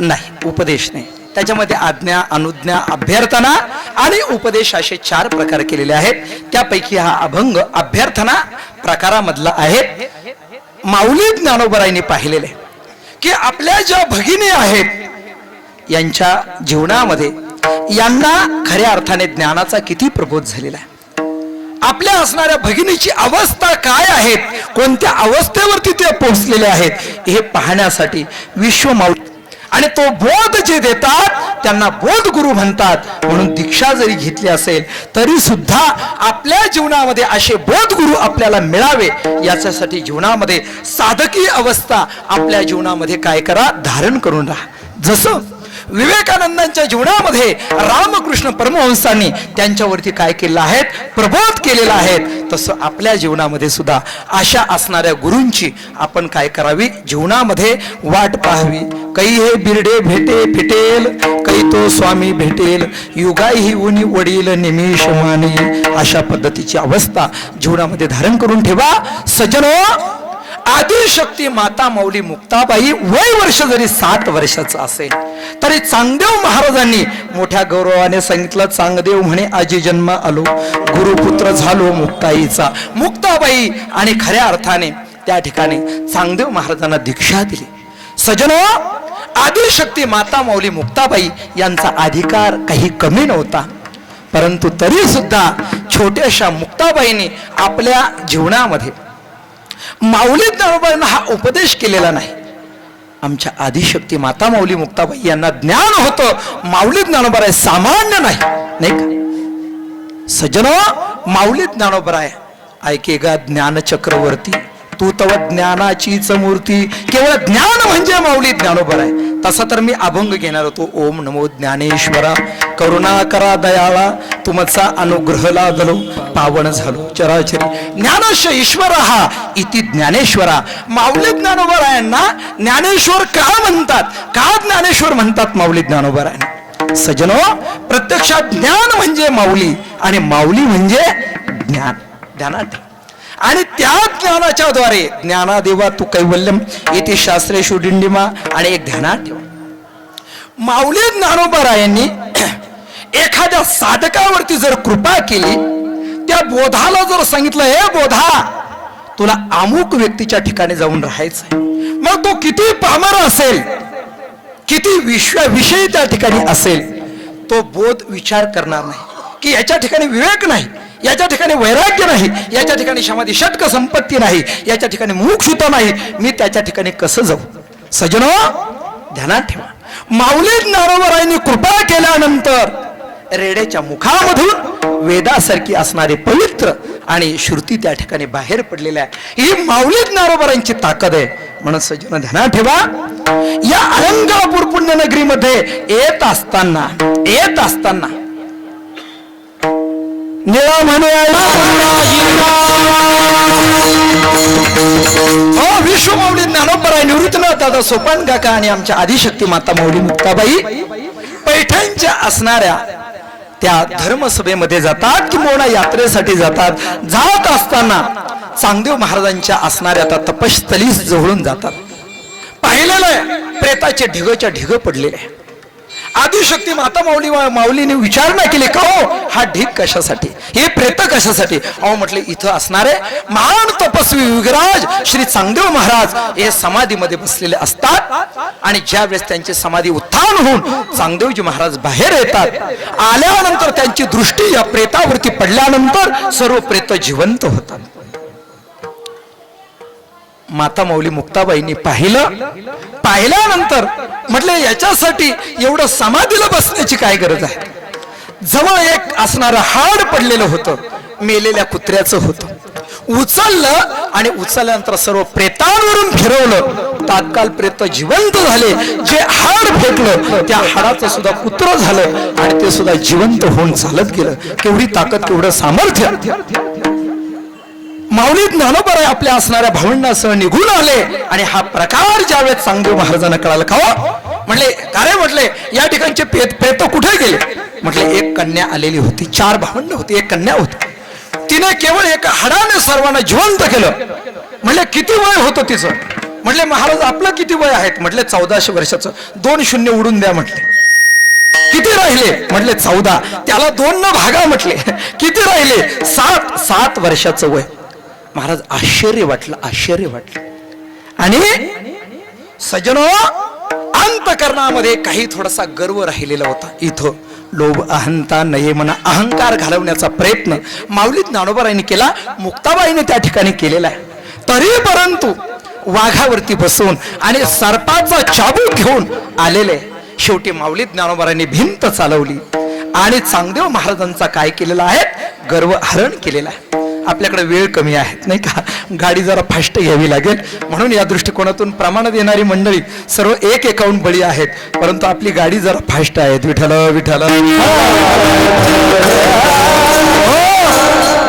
नाही, उपदेश नाही. त्याच्यामध्ये आज्ञा, अनुज्ञा, अभ्यर्थना आणि उपदेश असे 4 प्रकार केलेले आहेत. त्यापैकी हा अभंग अभ्यर्थना प्रकारामधला आहे. माऊली ज्ञानोबारांनी पाहिलेले की आपल्या ज्या भगिनी आहेत यांच्या जीवनामध्ये यांना खऱ्या अर्थाने ज्ञानाचा किती प्रबोध झालेला आहे. आपल्या असणाऱ्या भगिनीची अवस्था काय आहेत, कोणत्या अवस्थेवरती ते पोहोचलेले आहेत हे पाहण्यासाठी विश्व माऊली आणि तो बोध जे देतात त्यांना बोध गुरु म्हणतात. म्हणून दीक्षा जरी घेतली असेल तरी सुद्धा आपल्या जीवनामध्ये असे बोध गुरु आपल्याला मिळावे याच्यासाठी जीवनामध्ये साधकी अवस्था आपल्या जीवनामध्ये काय करा, धारण करून राहा. जसं विवेकानंदांच्या जीवनामध्ये रामकृष्ण परमहंसांनी त्यांच्यावरती काय केलं आहे, प्रबोध केलेला आहे. तसं आपल्या जीवनामध्ये सुद्धा अशा असणाऱ्या गुरूंची आपण काय करावी, जीवनामध्ये वाट पाहावी. काही हे बिरडे भेटे फिटेल, काही तो स्वामी भेटेल, युगाही उनी वडील निमिष माने. अशा पद्धतीची अवस्था जीवनामध्ये धारण करून ठेवा. सज्जनो, आदिशक्ती माता माऊली मुक्ताबाई वय वर्ष जरी 7 वर्षाचं असेल तरी चांगदेव महाराजांनी मोठ्या गौरवाने सांगितलं, चांगदेव म्हणे आजी जन्म आलो, गुरुपुत्र झालो मुक्ताईचा. मुक्ताबाई आणि खऱ्या अर्थाने त्या ठिकाणी चांगदेव महाराजांना दीक्षा दिली. सज्जनो, आदिशक्ती माता माऊली मुक्ताबाई यांचा अधिकार काही कमी नव्हता, परंतु तरी सुद्धा छोट्याशा मुक्ताबाईंनी आपल्या जीवनामध्ये माऊली ज्ञानोबांना हा उपदेश केलेला नाही. आमच्या आदिशक्ती माता माऊली मुक्ताबाई यांना ज्ञान होतं, माऊली ज्ञानोबराय सामान्य नाही, नाही का सज्जनो. माऊली ज्ञानोबराय ऐके गा ज्ञान चक्रवर्ती, तू तव ज्ञानाचीच मूर्ती. केवळ ज्ञान म्हणजे माऊली ज्ञानोबराय. तसा तर मी अभंग घेणार होतो, ओम नमो ज्ञानेश्वरा, करुणा करा दयाळा, तुमचा अनुग्रह लादलो, पावन झालो चराचरी. ज्ञानश ईश्वर हा इति ज्ञानेश्वरा. माऊली ज्ञानोबरायांना ज्ञानेश्वर का म्हणतात, का ज्ञानेश्वर म्हणतात माऊली ज्ञानोबरायांना. सज्जनो, प्रत्यक्षात ज्ञान म्हणजे माऊली आणि माऊली म्हणजे ज्ञान. ध्यानात. आणि त्या ज्ञानाच्या द्वारे ज्ञानादेवा तू कैवल्यम येथे शास्त्रेषु डिंडिमा. आणि एक ध्यानात ठेवा, माऊली ज्ञानोबरायांनी एखाद्या साधकावरती जर कृपा केली, त्या बोधाला जर सांगितलं, हे बोधा तुला अमुक व्यक्तीच्या ठिकाणी जाऊन राहायचंय, मग तो किती पामर असेल, किती विषयी त्या ठिकाणी असेल, तो बोध विचार करणार नाही की याच्या ठिकाणी विवेक नाही, याच्या ठिकाणी वैराग्य नाही, याच्या ठिकाणी समाधी षटक संपत्ती नाही, याच्या ठिकाणी मुमुक्षुता नाही, मी त्याच्या ठिकाणी कसं जाऊ. सज्जनो, ध्यानात ठेवा, माऊली ज्ञानोबरायांनी कृपा केल्यानंतर रेड्याच्या मुखामधून वेदासारखी असणारे पवित्र आणि श्रुती त्या ठिकाणी बाहेर पडलेल्या आहे. ही माऊली ज्ञानोबरायांची ताकद आहे. म्हणून सज्जनो ध्यानात ठेवा, या अलंकापूर पुण्यनगरीमध्ये येत असताना निळा म्हणे विश्व माऊली ज्ञानोबराय, निवृत्तीनाथ दादा सोपान काका आणि आमच्या आदिशक्ती माता माऊली मुक्ताबाई पैठणच्या असणाऱ्या त्या धर्मसभेमध्ये जातात किंवा यात्रेसाठी जातात. जात असताना चांगदेव महाराजांच्या असणाऱ्या त्या तपस्थली जवळून जातात. पाहिलेलं आहे, प्रेताचे ढिगच्या ढिग पडलेले आहे. आदिशक्ती माता माऊलीने विचारणा केली, का हो हा ढीग कशासाठी, हे प्रेत कशासाठी. अहो म्हटले, इथं असणारे महान तपस्वी युगराज श्री चांगदेव महाराज हे समाधीमध्ये बसलेले असतात आणि ज्या वेळेस त्यांची समाधी उत्थान होऊन चांगदेवजी महाराज बाहेर येतात, आल्यानंतर त्यांची दृष्टी या प्रेतावरती पडल्यानंतर सर्व प्रेत जिवंत होतात. माता माऊली मुक्ताबाईंनी पाहिल्यानंतर म्हटले, याच्यासाठी एवढं समाधीला बसण्याची काय गरज आहे. जवळ एक असणारं हाड पडलेलं होतं, मेलेल्या कुत्र्याचं होतं. उचललं आणि उचलल्यानंतर सर्व प्रेतांवरून फिरवलं. तात्काळ प्रेत जिवंत झाले. जे हाड फेकलं त्या हाडाचं सुद्धा कुत्र झालं आणि ते सुद्धा जिवंत होऊन चालत गेलं. केवढी ताकद, केवढं सामर्थ्य. माऊली ज्ञानोबराय आपल्या असणाऱ्या भावंडासह निघून आले आणि हा प्रकार ज्यावेळेस चांगदेव महाराजांना कळाला, का म्हटले, का रे म्हटले, या ठिकाणचे प्रेत कुठे गेले. म्हटले, एक कन्या आलेली होती, 4 भावंड होती, एक कन्या होती, तिने केवळ एका हाडाने सर्वांना जिवंत केलं. म्हटले, किती वय होतं तिचं. म्हटले, महाराज आपलं किती वय आहेत. म्हटले, 1400 वर्षाचं. 2 शून्य उडून द्या. म्हटले, किती राहिले. म्हटले, 14. त्याला 2 न भागा. म्हटले, किती राहिले. 7 वर्षाचं वय. महाराज आश्चर्य वाटलं. आणि सज्जनो, अंतकरणामध्ये काही थोडासा गर्व राहिलेला होता. इथं लोभ अहंता नये म्हणा अहंकार घालवण्याचा प्रयत्न माऊली ज्ञानोबरायांनी केला, मुक्ताबाईने त्या ठिकाणी केलेला आहे. तरी परंतु वाघावरती बसून आणि सर्पाचा चाबूक घेऊन आलेले शेवटी माऊली ज्ञानोबारांनी भिंत चालवली आणि चांगदेव महाराजांचा काय केलेला आहे, गर्व हरण केलेला आहे. आपल्याकडे वेळ कमी आहे नाही का, गाडी जरा फास्ट घ्यावी लागेल, म्हणून या दृष्टिकोनातून प्रमाण देणारी मंडळी सर्व एक एकाहून बळी आहेत, परंतु आपली गाडी जरा फास्ट आहे. विठ्ठल विठ्ठल.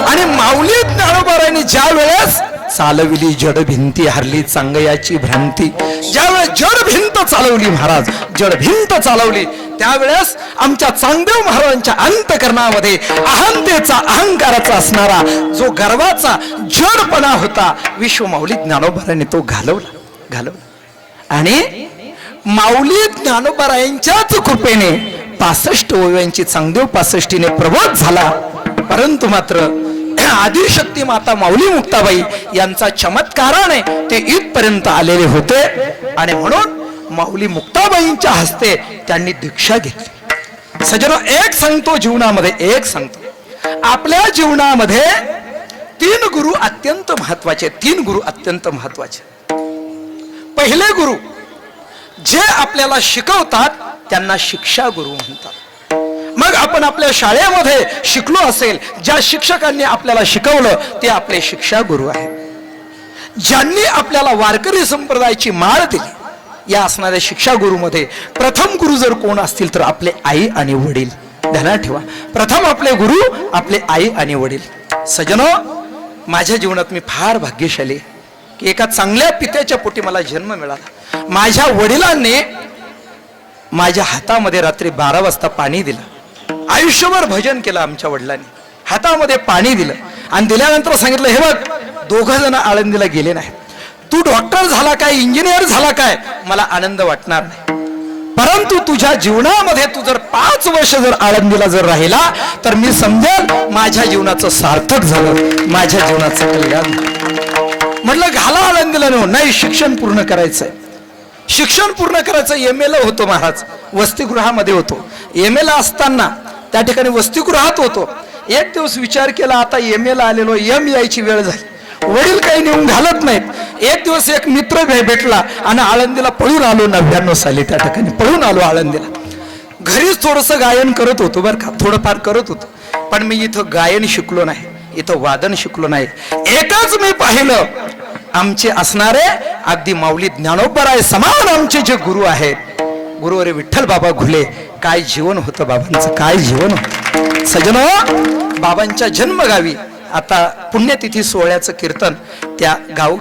आणि माऊली ज्ञानोबारांनी ज्या वेळेस चालविली जड भिंती हरली चांगयाची भ्रांती, ज्यावेळेस जड भिंत चालवली महाराज, जड भिंत चालवली, त्यावेळेस आमच्या चांगदेव महाराजांच्या अंतकरणामध्ये अहंतेचा अहंकाराचा असणारा जो गर्वाचा जडपणा होता, विश्व माऊली ज्ञानोबारांनी तो घालवला. आणि माऊली ज्ञानोबारायांच्याच कृपेने 65 ओव्यांची चांगदेव 65ने प्रबोध झाला. परंतु मात्र आदिशक्ती माता माऊली मुक्ताबाई यांचा चमत्काराने ते इथपर्यंत आलेले होते. आणि म्हणून माऊली मुक्ताबाईंच्या हस्ते त्यांनी दीक्षा घेतली. सज्जनो, एक सांगतो जीवनामध्ये, एक सांगतो आपल्या जीवनामध्ये 3 गुरु अत्यंत महत्वाचे. 3 गुरु अत्यंत महत्वाचे. पहिले गुरु जे आपल्याला शिकवतात त्यांना शिक्षा गुरु म्हणतात. मग आपण आपल्या शाळेमध्ये शिकलो असेल, ज्या शिक्षकांनी आपल्याला शिकवलं ते आपले शिक्षा गुरु आहेत. ज्यांनी आपल्याला वारकरी संप्रदायाची माळ दिली, या असणाऱ्या शिक्षा गुरुमध्ये प्रथम गुरु जर कोण असतील तर आपले आई आणि वडील. ध्यानात ठेवा, प्रथम आपले गुरु आपले आई आणि वडील. सज्जनो, माझ्या जीवनात मी फार भाग्यशाली की एका चांगल्या पित्याच्या पोटी मला जन्म मिळाला. माझ्या वडिलांनी माझ्या हातामध्ये रात्री 12 वाजता पाणी दिलं. आयुष्यभर भजन केलं आमच्या वडिलांनी. हातामध्ये पाणी दिलं आणि दिल्यानंतर सांगितलं, हे बघ, 2 जण आळंदीला गेले नाही, तू डॉक्टर झाला काय, इंजिनियर झाला काय, मला आनंद वाटणार नाही, परंतु तुझ्या जीवनामध्ये तू जर 5 वर्ष जर आळंदीला जर राहिला तर मी समजेल माझ्या जीवनाचं सार्थक झालं, माझ्या जीवनाचं कल्याण. म्हटलं घाला आळंदीला. नाही, शिक्षण पूर्ण करायचंय. शिक्षण पूर्ण करायचं. MA ला होतो महाराज, वसतिगृहामध्ये होतो. MA ला असताना त्या ठिकाणी वसतिगृहात होतो. एक दिवस विचार केला, आता MA ला आलेलो, यायची वेळ झाली, वडील काही नेऊन घालत नाहीत. एक दिवस एक मित्र भेटला आणि आळंदीला पळून आलो. 99 साली त्या ठिकाणी पळून आलो आळंदीला. घरीच थोडंसं गायन करत होतो बरं का, थोडंफार करत होतो, पण मी इथं गायन शिकलो नाही, इथं वादन शिकलो नाही. एकच मी पाहिलं, आमचे असणारे अगदी माऊली ज्ञानोबाराय समान आमचे जे गुरु आहेत, गुरुवरे विठ्ठल बाबा घुले. काय जीवन होतं बाबांचं, काय जीवन होतं. सज्जनो, बाबांच्या जन्मगावी आता पुण्यतिथी सोहळ्याचं कीर्तन त्या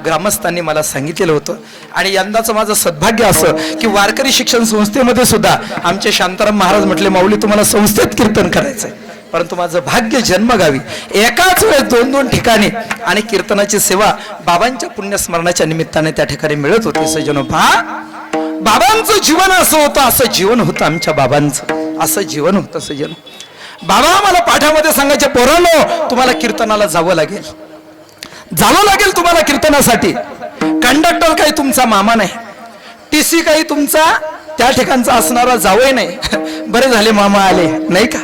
ग्रामस्थांनी मला सांगितलेलं होतं. आणि यंदाचं माझं सद्भाग्य असं की वारकरी शिक्षण संस्थेमध्ये सुद्धा आमचे शांताराम महाराज म्हटले, माऊली तुम्हाला संस्थेत कीर्तन करायचंय. परंतु माझं भाग्य जन्मगावी एकाच वेळेस 2-2 ठिकाणी आणि कीर्तनाची सेवा बाबांच्या पुण्यस्मरणाच्या निमित्ताने त्या ठिकाणी मिळत होती. सज्जनो, बाबांचं जीवन असं होतं, असं जीवन होतं आमच्या बाबांचं, असं जीवन होतं. सज्जनो, बाबा मला पाठामध्ये सांगायचे, पोरांनो तुम्हाला कीर्तनाला जावं लागेल, जावं लागेल तुम्हाला कीर्तनासाठी. कंडक्टर काही तुमचा मामा नाही, TC काही तुमचा त्या ठिकाणचा असणारा जावई नाही. बरे झाले मामा आले नाही का,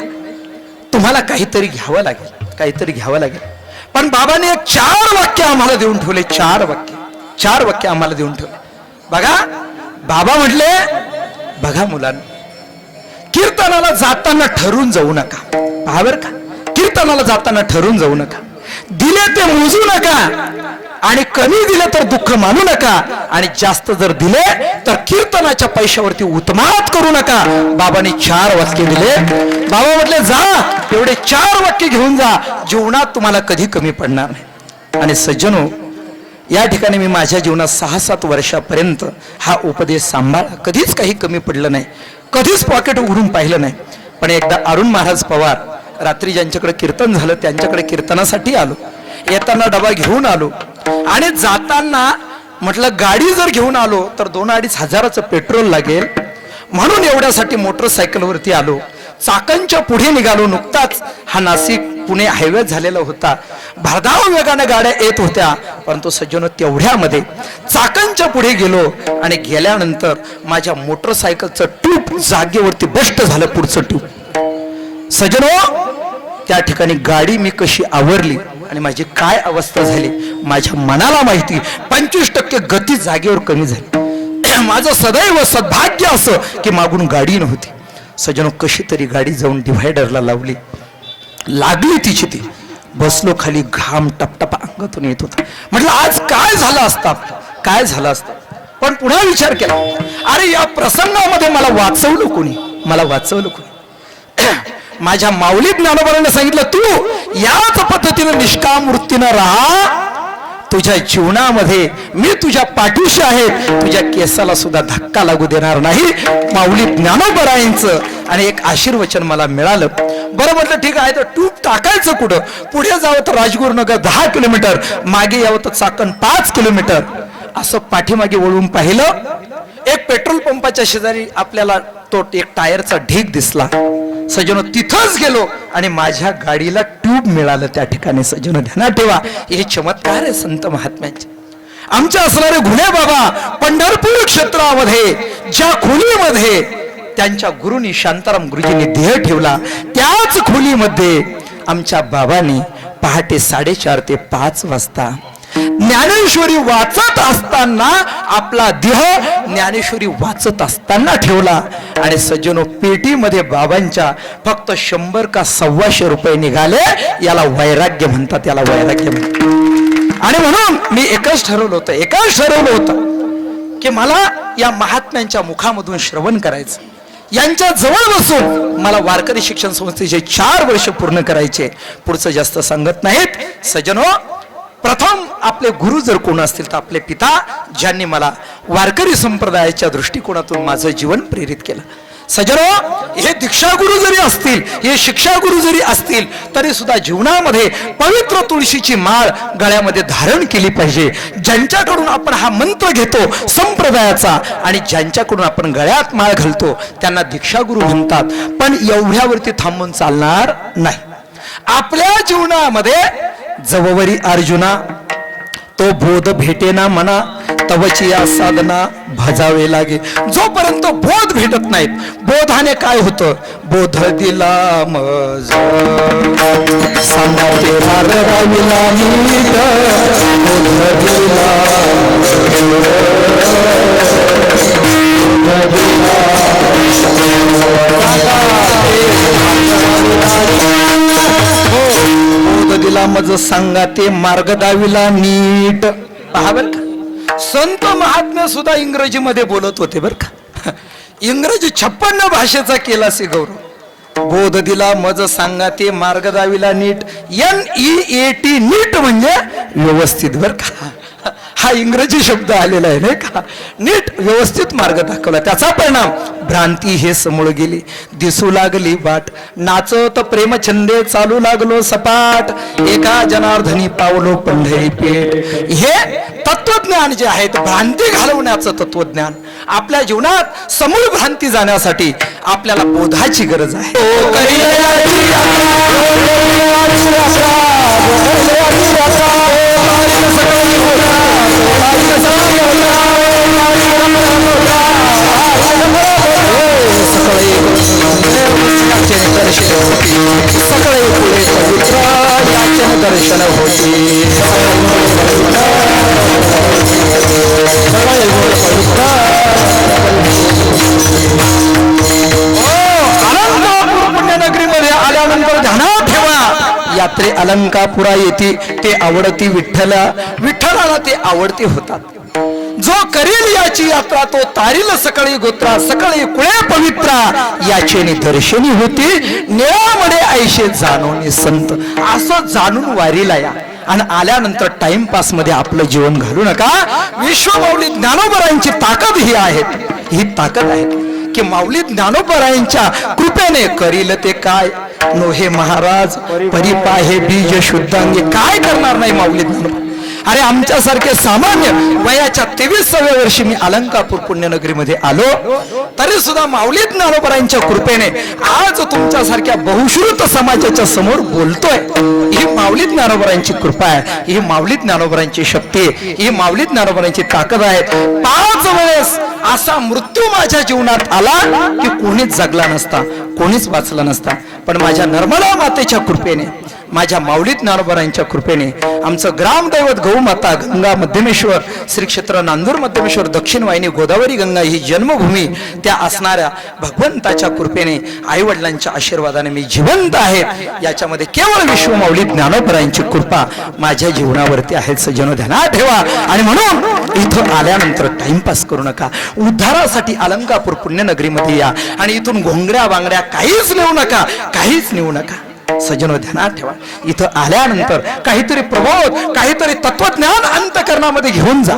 तुम्हाला काहीतरी घ्यावं लागेल, काहीतरी घ्यावं लागेल. पण बाबाने 4 वाक्य आम्हाला देऊन ठेवले. 4 वाक्य आम्हाला देऊन ठेवले. बघा, बाबा म्हटले, बघा मुलांना, कीर्तनाला जाताना ठरून जाऊ नका. पहा बरं का, कीर्तनाला जाताना ठरून जाऊ नका. दिले ते मोजू नका आणि कमी दिले तर दुःख मानू नका आणि जास्त जर दिले तर कीर्तनाच्या पैशावरती उत्मात करू नका. बाबांनी 4 वाक्य दिले. बाबा म्हटले, जा एवढे 4 वाक्य घेऊन जा, जीवनात तुम्हाला कधी कमी पडणार नाही. आणि सज्जनो, या ठिकाणी मी माझ्या जीवनात 6-7 वर्षापर्यंत हा उपदेश सांभाळला. कधीच काही कमी पडलं नाही, कधीच पॉकेट उघडून पाहिलं नाही. पण एकदा अरुण महाराज पवार रात्री ज्यांच्याकडे कीर्तन झालं त्यांच्याकडे कीर्तनासाठी आलो. येताना डबा घेऊन आलो आणि जाताना म्हटलं गाडी जर घेऊन आलो तर 2-2.5 हजाराचं पेट्रोल लागेल, म्हणून एवढ्यासाठी मोटरसायकलवरती आलो. चाकणच्या पुढे निघालो. नुकताच हा नाशिक पुणे हायवे झालेला होता. भरधाव वेगाने गाड्या येत होत्या. परंतु सज्जनो, तेवढ्यामध्ये चाकणच्या पुढे गेलो आणि गेल्यानंतर माझ्या मोटरसायकलचं ट्यूब जागेवरती बस्ट झालं, पुढचं ट्यूब. सज्जनो, त्या ठिकाणी गाडी मी कशी आवरली आणि माझी काय अवस्था झाली माझ्या मनाला माहिती. 25% गती जागेवर कमी झाली. माझं सदैव सद्भाग्य असं की मागून गाडी नव्हती. सजनो कशी तरी गाडी जाऊन डिव्हायडरला लावली, लागली तिची ती. बसलो खाली, घाम टपटपा अंगातून येत होता. म्हटलं आज काय झालं असतं, काय झालं असतं. पण पुन्हा विचार केला, अरे या प्रसंगामध्ये मला वाचवलं कोणी, मला वाचवलं कोणी. माझ्या माऊली ज्ञानोबाने सांगितलं, तू याच पद्धतीने निष्काम वृत्तीनं राहा. तुझ्या जीवनामध्ये मी तुझ्या पाठीशी आहे, तुझ्या केसाला सुद्धा धक्का लागू देणार नाही. माऊली ज्ञानोबरायांचं आणि एक आशीर्वचन मला मिळालं. बरं म्हटलं ठीक आहे, तर ट्यूब टाकायचं कुठं? पुढे जावं तर राजगुरुनगर 10 किलोमीटर, मागे यावं तर चाकण 5 किलोमीटर. असं पाठीमागे वळून पाहिलं, एक पेट्रोल पंपाच्या शेजारी आपल्याला तो एक टायरचा ढीग दिसला. सजनो तिथंच गेलो आणि माझ्या गाडीला ट्यूब मिळालं त्या ठिकाणी. सजनो ध्यानात ठेवा, हे चमत्कार आहे संत महात्म्यांचे. आमचे असणारे घुणे बाबा पंढरपूर क्षेत्रामध्ये ज्या खोलीमध्ये त्यांच्या गुरुनी शांताराम गुरुजींनी देह ठेवला, त्याच खोलीमध्ये आमच्या बाबांनी पहाटे 4:30 ते 5 वाजता ज्ञानेश्वरी वाचत असताना आपला देह ज्ञानेश्वरी वाचत असताना ठेवला. आणि सज्जनो पेटीमध्ये बाबांच्या फक्त 100 का 125 रुपये निघाले. याला वैराग्य म्हणतात, याला वैराग्य म्हणतात. आणि म्हणून मी एकच ठरवलं होतं की मला या महात्म्यांच्या मुखामधून श्रवण करायचं. यांच्या जवळ बसून मला वारकरी शिक्षण संस्थेचे 4 वर्ष पूर्ण करायचे. पुढचं जास्त सांगत नाहीत. सज्जनो, प्रथम आपले गुरु जर कोण असतील तर आपले पिता, ज्यांनी मला वारकरी संप्रदायाच्या दृष्टिकोनातून माझं जीवन प्रेरित केलं. सज्जनो, हे दीक्षागुरु जरी असतील, हे शिक्षागुरु जरी असतील, तरी सुद्धा जीवनामध्ये पवित्र तुळशीची माळ गळ्यामध्ये धारण केली पाहिजे. ज्यांच्याकडून आपण हा मंत्र घेतो संप्रदायाचा आणि ज्यांच्याकडून आपण गळ्यात माळ घालतो त्यांना दीक्षागुरु म्हणतात. पण एवढ्यावरती थांबून चालणार नाही. आपल्या जीवनामध्ये जववरी अर्जुना, तो बोध भेटेना मना, तवची या साधना भजावे लागे. जोपर्यंत बोध भेटत नाहीत, बोधाने काय होतं? बोध दिला मज सांगते मार्गाविला नीट, बोध दिला बोध दिला मज सांगा ते मार्ग दाविला नीट. पहा बर का, संत महात्म्य सुद्धा इंग्रजीमध्ये बोलत होते बर का. इंग्रजी 56 भाषेचा केला से गौरव. बोध दिला मज सांगा ते मार्ग दाविला नीट. NEAT नीट म्हणजे व्यवस्थित बर का. हा इंग्रजी शब्द आलेला आहे नाही का. नीट व्यवस्थित मार्ग दाखवला. त्याचा परिणाम भ्रांती हे समोर गेली, दिसू लागली वाट, नाचत प्रेमछंदे चालू लागलो सपाट, एका जनार्दनी पावलो पंढरी पेठ. हे तत्वज्ञान जे आहे, भ्रांती घालवण्याचं तत्वज्ञान. आपल्या जीवनात समूळ भ्रांती जाण्यासाठी आपल्याला बोधाची गरज आहे. सकाळी पुढे पवित्र याचन दर्शन होते. पुण्यनगरीमध्ये आल्यानंतर ध्यानात ठेवा, यात्रे अलंकापुरा येते ते आवडती विठ्ठला, विठ्ठलाला ते आवडते होतात. जो करील याची यात्रा तो तारील सकाळी गोत्रा, सकाळी कुळे पवित्रा याचे दर्शनी होती. निळामध्ये ऐशे जाणून संत. असं जाणून वारीला या आणि आल्यानंतर टाइमपास मध्ये आपलं जीवन घालू नका. विश्वमाऊली ज्ञानोबरायांची ताकद ही आहे, ही ताकद आहे की माऊली ज्ञानोबरायांच्या कृपेने करील ते काय नोहे महाराज परिपाहे बीज शुद्धांगी. काय करणार नाही माऊली ज्ञानोबा. अरे आमच्यासारखे सामान्य वयाच्या 23व्या वर्षी मी अलंकापूर पुण्यनगरीमध्ये आलो, तरी सुद्धा माऊली ज्ञानोबरायांच्या कृपेने आज तुमच्यासारख्या बहुश्रुत समाजाच्या समोर बोलतोय. ही माऊली ज्ञानोबरायांची कृपा आहे, ही माऊली ज्ञानोबरायांची शक्ती आहे, ही माऊली ज्ञानोबरायांची ताकद आहे. 5 वेळेस असा मृत्यू माझ्या जीवनात आला की कोणीच जगला नसता, कोणीच वाचला नसता. पण माझ्या नर्मदा मातेच्या कृपेने, माझ्या माऊली ज्ञानोबरांच्या कृपेने आमचं ग्रामदैवत गौमाता गंगा मध्यमेश्वर, श्री क्षेत्र नांदूर मध्यमेश्वर, दक्षिण वाहिनी गोदावरी गंगा ही जन्मभूमी त्या असणाऱ्या भगवंताच्या कृपेने, आई वडिलांच्या आशीर्वादाने मी जिवंत आहे. याच्यामध्ये केवळ विश्व माऊली ज्ञानोबरांची कृपा माझ्या जीवनावरती आहे. सज्जनो ध्यानात ठेवा. आणि म्हणून इथं आल्यानंतर टाइमपास करू नका. उद्धारासाठी अलंकापूर पुण्यनगरीमध्ये या आणि इथून घोंगड्या बांगड्या काहीच नेऊ नका, काहीच नेऊ नका. सज्जनो ध्यानात ठेवा. इथं आल्यानंतर काहीतरी प्रबोध, काहीतरी तत्वज्ञान अंतःकरणामध्ये घेऊन जा.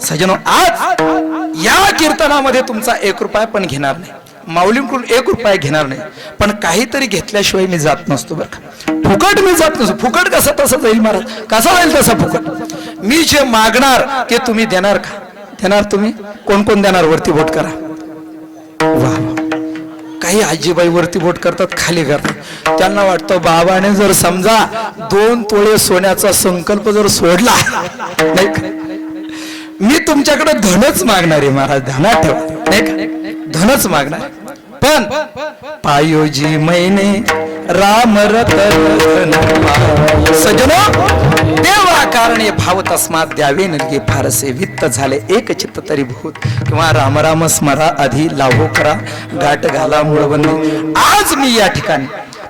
सज्जनो, आज या कीर्तनामध्ये तुमचा 1 रुपया पण घेणार नाही, माऊलींकडून 1 रुपया घेणार नाही. पण काहीतरी घेतल्याशिवाय मी जात नसतो बरं का. फुकट मी जात नसतो. फुकट कसं तसं जाईल महाराज, कसा जाईल तसा फुकट. मी जे मागणार ते तुम्ही देणार का? देणार तुम्ही? कोण कोण देणार? वरती बोट करा. वा, काही आजीबाई वरती बोट करतात, खाली करतात. त्यांना वाटतं बाबाने जर समजा 2 तोळे सोन्याचा संकल्प जर सोडला, नाही का, मी तुमच्याकडे धनच मागणार आहे महाराज. ध्यानात ठेवा, नाही का, धनच मागणार. पण पायोजी मैने राम रतन सजनो देवा कारणे भाव तस्मात द्यावे नलगे फारसे वित्त झाले एक चित्त तरी भूत किंवा राम राम स्मरा आधी लावो करा गाठ घाला मुळबंदी. आज मी या ठिकाणी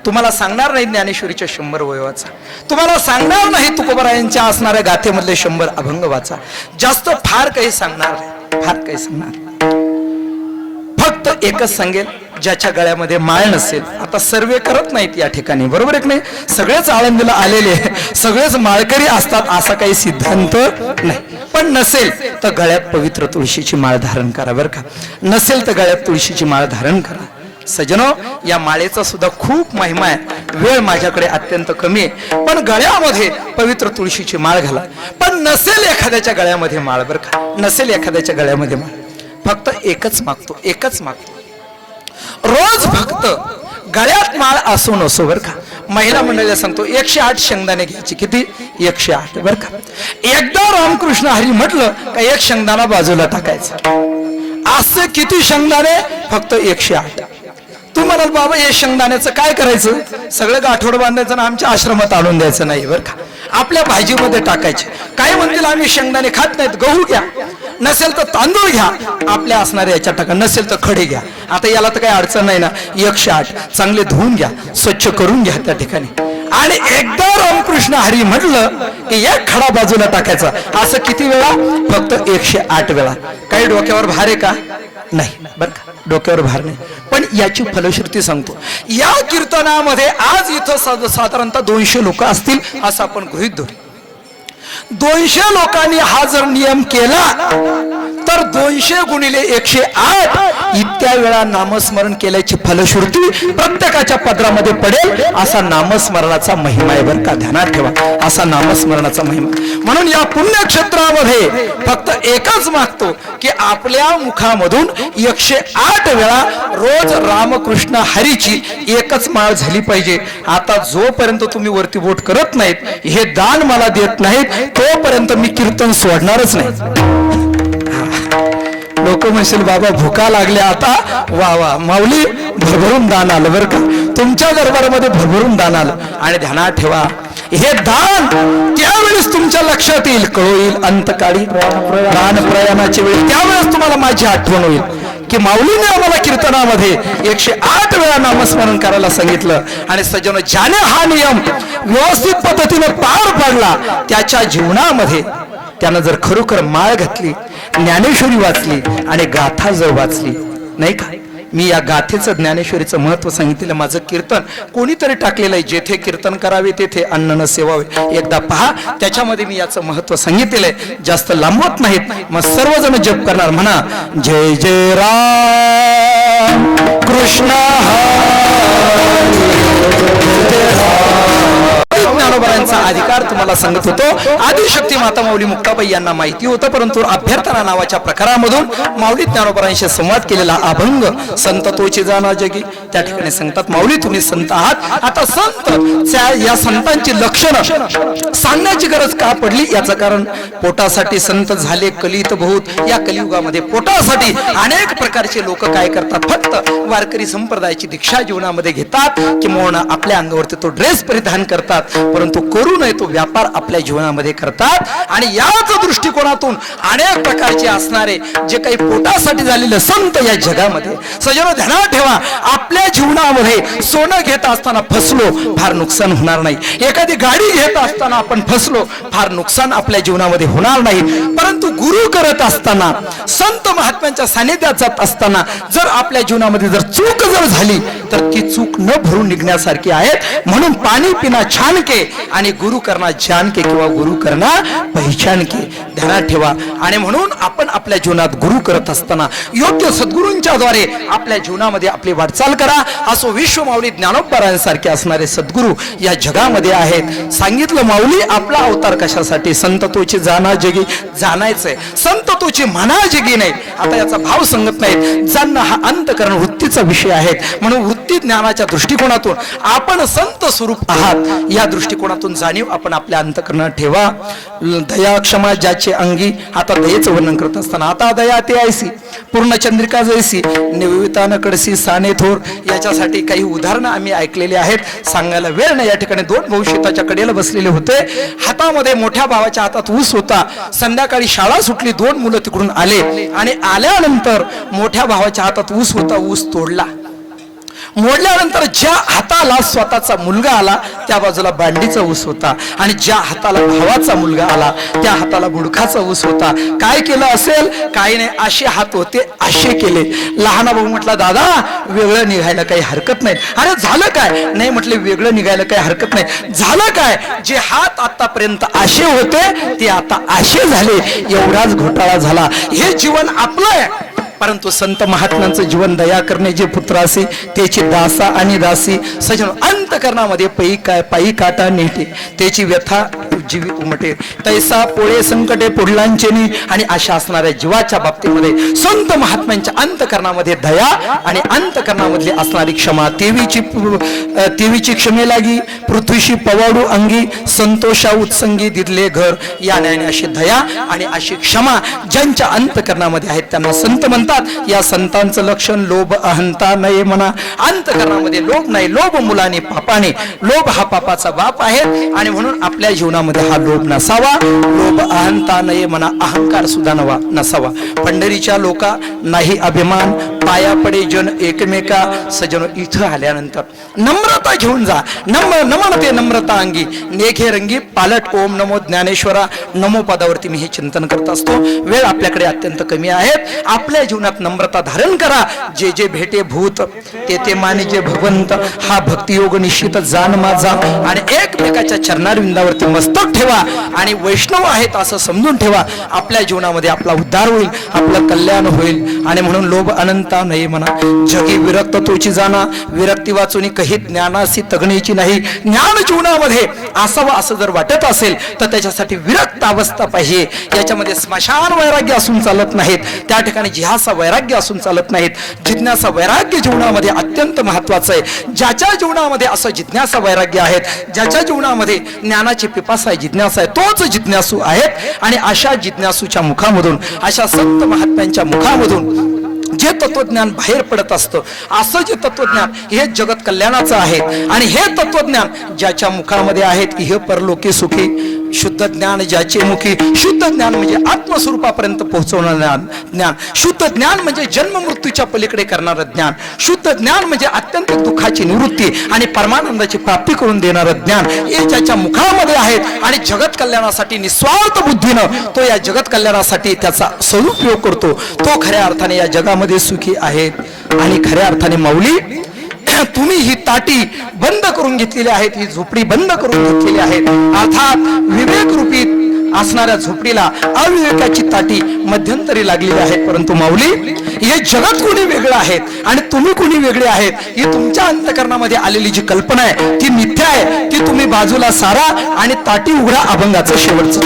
तुम्हाला सांगणार नाही ज्ञानेश्वरीच्या 100 वयवाचा, तुम्हाला सांगणार नाही तुकोबरायांच्या असणाऱ्या गाथेमधले 100 अभंग वाचा. जास्त फार काही सांगणार नाही, फार काही सांगणार. फक्त एकच सांगेल, ज्याच्या गळ्यामध्ये माळ नसेल. आता सर्वे करत नाहीत या ठिकाणी, बरोबर आहे की नाही? सगळेच आळंदीला आलेले, सगळेच माळकरी असतात असा काही सिद्धांत नाही. पण नसेल तर गळ्यात पवित्र तुळशीची माळ धारण करा बरं का. नसेल तर गळ्यात तुळशीची माळ धारण करा. सजनो, या माळेचा सुद्धा खूप महिमा आहे. वेळ माझ्याकडे अत्यंत कमी आहे. पण गळ्यामध्ये पवित्र तुळशीची माळ घाला. पण नसेल एखाद्याच्या गळ्यामध्ये माळ बरं का, नसेल एखाद्याच्या गळ्यामध्ये माळ, फक्त एकच मागतो, एकच मागतो. रोज फक्त गळ्यात माळ असो नसो बरं का, महिला मंडळीला सांगतो 108 शेंगदाणे घ्यायचे. किती? 108 बरं का. एकदा रामकृष्ण हरी म्हटलं का 1 शेंगदाणा बाजूला टाकायचं. असं किती शेंगदाणे? फक्त 108. तू म्हणाल बाबा हे शेंगदाण्याचं काय करायचं? सगळं गाठोड बांधायचं ना आमच्या आश्रमात आणून द्यायचं नाही बरं का, आपल्या भाजीमध्ये टाकायचे. काय म्हणतील आम्ही शेंगदाणे खात नाहीत, गहू घ्या, नसेल तर तांदूळ घ्या, आपल्या असणाऱ्या याच्या टाका, नसेल तर खडे घ्या. आता याला तर काही अडचण नाही ना. 108 चांगले धुवून घ्या, स्वच्छ करून घ्या त्या ठिकाणी. आणि एकदा रामकृष्ण हरी म्हटलं की 1 खडा बाजूला टाकायचा. असं किती वेळा? फक्त 108 वेळा. काही डोक्यावर भार आहे का? नाही बरं का, डोक्यावर भार नाही. पण याची फलश्रुती सांगतो. या कीर्तनामध्ये आज इथं साधारणतः 200 लोक असतील असं आपण गृहीत धरू. 200 लोकांनी हा जर नियम केला तर 200 गुणिले 108 इतक्या वेळा नामस्मरण केल्याची फलश्रुती प्रत्येकाच्या पदरामध्ये पडेल. असा नामस्मरणाचा महिमा आहे बरं का, ध्यानात ठेवा. असा नामस्मरणाचा महिमा. म्हणून या पुण्यक्षेत्रामध्ये फक्त एकच मागतो की आपल्या मुखामधून 108 वेळा रोज रामकृष्ण हरीची एकच माळ झाली पाहिजे. आता जोपर्यंत तुम्ही वरती बोट करत नाहीत, हे दान मला देत नाहीत, तोपर्यंत मी कीर्तन सोडणारच नाही. लोक म्हणतील बाबा भुका लागल्या आता. वा वा, माऊली भरभरून दान आलं बरं का, तुमच्या दरबारामध्ये भरभरून दान आलं. आणि ध्यानात ठेवा, हे दान त्यावेळेस तुमच्या लक्षात येईल, कळो येईल अंतकाळी दान प्रयाणाच्या वेळी. त्यावेळेस तुम्हाला माझी आठवण होईल की माऊलीने आम्हाला कीर्तनामध्ये 108 वेळा नामस्मरण करायला सांगितलं. आणि सज्जनो, ज्याने हा नियम व्यवस्थित पद्धतीने पार पाडला त्याच्या जीवनामध्ये त्यानं जर खरोखर माळ घातली, ज्ञानेश्वरी वाचली आणि गाथा जर वाचली, नाही का, मी या गाथेचं ज्ञानेश्वरीचं महत्व सांगितलेलं माझं कीर्तन कोणीतरी टाकलेलं आहे. जेथे कीर्तन करावे तेथे अन्न न सेवावे. एकदा पहा, त्याच्यामध्ये मी याचं महत्व सांगितलेलं आहे. जास्त लांबवत नाहीत, मग सर्वजण जप करणार. म्हणा जय जय राम कृष्ण ज्ञानोबरांचा अधिकार तुम्हाला सांगत होतो, आदिशक्ती माता माऊली मुक्ताबाई यांना माहिती होतं, परंतु अभ्यर्थना नावाच्या प्रकारामधून माऊली ज्ञानोबांशी संवाद केलेला अभंग संत तोचे जाना जगी, त्या ठिकाणी सांगतात माऊली तुम्ही संत आहात. आता संत या संतांची लक्षणं सांगण्याची गरज का पडली, याचं कारण पोटासाठी संत झाले कलित बहुत. या कलियुगामध्ये पोटासाठी अनेक प्रकारचे लोक काय करतात, फक्त वारकरी संप्रदायाची दीक्षा जीवनामध्ये घेतात किंवा आपल्या अंगावरती तो ड्रेस परिधान करतात, परंतु करू नये तो व्यापार आपल्या जीवनामध्ये करतात. आणि याच दृष्टिकोनातून अनेक प्रकारचे असणारे जे काही पोटासाठी झालेले संत या जगामध्ये, सजनो ध्यानात ठेवा, आपल्या जीवनामध्ये सोनं घेत असताना फसलो फार नुकसान होणार नाही, एखादी गाडी घेत असताना आपण फसलो फार नुकसान आपल्या जीवनामध्ये होणार नाही, परंतु गुरु करत असताना संत महात्म्यांच्या सानिध्यात जात असताना जर आपल्या जीवनामध्ये जर चूक जर झाली तर ती चूक न भरून निघण्यासारखी आहे. म्हणून पाणी पिना छान के आणि गुरु करना जान के किंवा गुरु करना पहिचान के, ध्यानात ठेवा. आणि म्हणून आपण आपल्या जीवनात गुरु करत असताना योग्य सद्गुरूंच्या द्वारे आपल्या जीवनामध्ये आपली वाटचाल करा. असो विश्व माऊली ज्ञानोबांसारखे असणारे सद्गुरू या जगामध्ये आहेत. सांगितलं माऊली आपला अवतार कशासाठी, संत तोची जाना जगी, जाणायचंय संत तोची म्हणा जगी नाही. आता याचा भाव सांगत नाहीत, जाणणं हा अंतकरण वृत्तीचा विषय आहे. म्हणून वृत्ती ज्ञानाच्या दृष्टिकोनातून आपण संत स्वरूप आहात या दृष्टिकोनातून जाणीव आपण आपल्या अंतकरणात ठेवा. दया क्षमा ज्याचे अंगी, आता दयेचं वर्णन करत असताना आता दया ते ऐसी पूर्ण चंद्रिका जैसी निविता न कडसी साने थोर, याच्यासाठी काही उदाहरणं आम्ही ऐकलेली आहेत, सांगायला वेळ नाही. या ठिकाणी दोन भाऊ शेताच्या कडेला बसलेले होते, हातामध्ये मोठ्या भावाच्या हातात ऊस होता. संध्याकाळी शाळा सुटली, दोन मुलं तिकडून आले आणि आल्यानंतर मोठ्या भावाच्या हातात ऊस होता, ऊस तोडला. मोडल्यानंतर ज्या हाताला स्वतःचा मुलगा आला त्या बाजूला बांडीचा ऊस होता आणि ज्या हाताला भावाचा मुलगा आला त्या हाताला बुडखाचा ऊस होता. काय केलं असेल, काही नाही, असे हात होते असे केले. लहाना भाऊ म्हटला दादा वेगळं निघायला काही हरकत नाही. अरे झालं काय, नाही म्हटले वेगळं निघायला काही हरकत नाही. झालं काय, जे हात आतापर्यंत असे होते ते आता असे झाले, एवढाच घोटाळा झाला. हे जीवन आपलं आहे, परंतु संत महात्म्यांचं जीवन दया करणे जे पुत्र असे त्याची दासा आणि दासी सजन अंतकरणामध्ये पायी काटा नेटे, त्याची व्यथा जीवी उमटे. तैसा पोळे संकटे पुढलांचेनी, आणि अशा असणाऱ्या जीवाच्या बाबतीमध्ये संत महात्म्यांच्या अंतकरणामध्ये दया आणि अंतकरणामधली असणारी क्षमा. तेवीची क्षमे लागी पृथ्वीशी पवाडू अंगी, संतोषा उत्संगी दिदले घर. या न्यायाने अशी दया आणि अशी क्षमा ज्यांच्या अंतकरणामध्ये आहेत त्यांना संत म्हणतात. या संतांचं लक्षण लोभ अहंता नये म्हणा. अंतकरणामध्ये लोभ नाही, लोभ मुलाने पापाने, लोभ हा पापाचा बाप आहे आणि म्हणून आपल्या जीवनामध्ये हा लोभ नसावा. लोभ अहंता नये म्हणा, अहंकार सुद्धा नसावा. पंढरीच्या लोका नाही अभिमान, पाया पडे जन एकमेका. सजनो इथं आल्यानंतर नम्रता घेऊन जा. नमनते नम्रता अंगी नेघे रंगी पालट. ओम नमो ज्ञानेश्वरा नमो पदावरती मी हे चिंतन करत असतो. वेळ आपल्याकडे अत्यंत कमी आहे. आपल्या जीवनात नम्रता धारण करा. जे जे भेटे भूत ते ते मानिजे भगवंत, हा भक्तियोग निश्चित जाण माझा. आणि एकमेकाच्या चरणारविंदावरती मस्तक ठेवा आणि वैष्णव आहेत असं समजून ठेवा. आपल्या जीवनामध्ये आपला उद्धार होईल, आपलं कल्याण होईल. आणि म्हणून लोभ अनंता नाही म्हणा. जगी विरक्त तोची जाणा, विरक्ती वाचून कही ज्ञानासी तगणीची नाही. ज्ञान जीवनामध्ये असावं असं जर वाटत असेल तर त्याच्यासाठी विरक्त अवस्था पाहिजे. याच्यामध्ये स्मशान वैराग्य असून चालत नाहीत, त्या ठिकाणी जिहासा वैराग्य असून चालत नाहीत. जिज्ञासा वैराग्य जीवनामध्ये अत्यंत महत्वाचं आहे. ज्याच्या जीवनामध्ये असं जिज्ञासा वैराग्य आहेत, ज्याच्या जीवनामध्ये ज्ञानाची पिपासा आहे, जिज्ञासा आहे, तोच जिज्ञासू आहेत. आणि अशा जिज्ञासूच्या मुखामधून, अशा संत महात्म्यांच्या मुखामधून जे तत्वज्ञान बाहेर पडत असतं, असं जे तत्वज्ञान हे जगत कल्याणाचं आहे. आणि हे तत्वज्ञान ज्याच्या मुखामध्ये आहेत इह परलोकी सुखी. शुद्ध ज्ञान ज्याचे मुखी. शुद्ध ज्ञान म्हणजे आत्मस्वरूपापर्यंत पोहोचवणारं ज्ञान. शुद्ध ज्ञान म्हणजे जन्म मृत्यूच्या पलीकडे करणारं ज्ञान. शुद्ध ज्ञान म्हणजे अत्यंत दुःखाची निवृत्ती आणि परमानंदाची प्राप्ती करून देणारं ज्ञान हे ज्याच्या मुखामध्ये आहेत. आणि जगत कल्याणासाठी निस्वार्थ बुद्धीनं तो या जगत कल्याणासाठी त्याचा सदुपयोग करतो, तो खऱ्या अर्थाने या जगामध्ये सुखी आहेत. आणि खऱ्या अर्थाने माऊली तुम्ही ही ताटी बंद करून घेतलेली आहेत, ही झोपडी बंद करून घेतलेली आहेत. अर्थात विवेक रूपी असणाऱ्या झोपडीला अविवेकाची ताटी मध्यंतरी लागलेली आहे. परंतु माऊली, हे जगत कोणी वेगळं आहे आणि तुम्ही कोणी वेगळे आहेत, ही तुमच्या अंतःकरणामध्ये आलेली जी कल्पना आहे ती मिथ्या आहे. ती तुम्ही बाजूला सारा आणि ताटी उघडा अभंगाचं शेवटचं.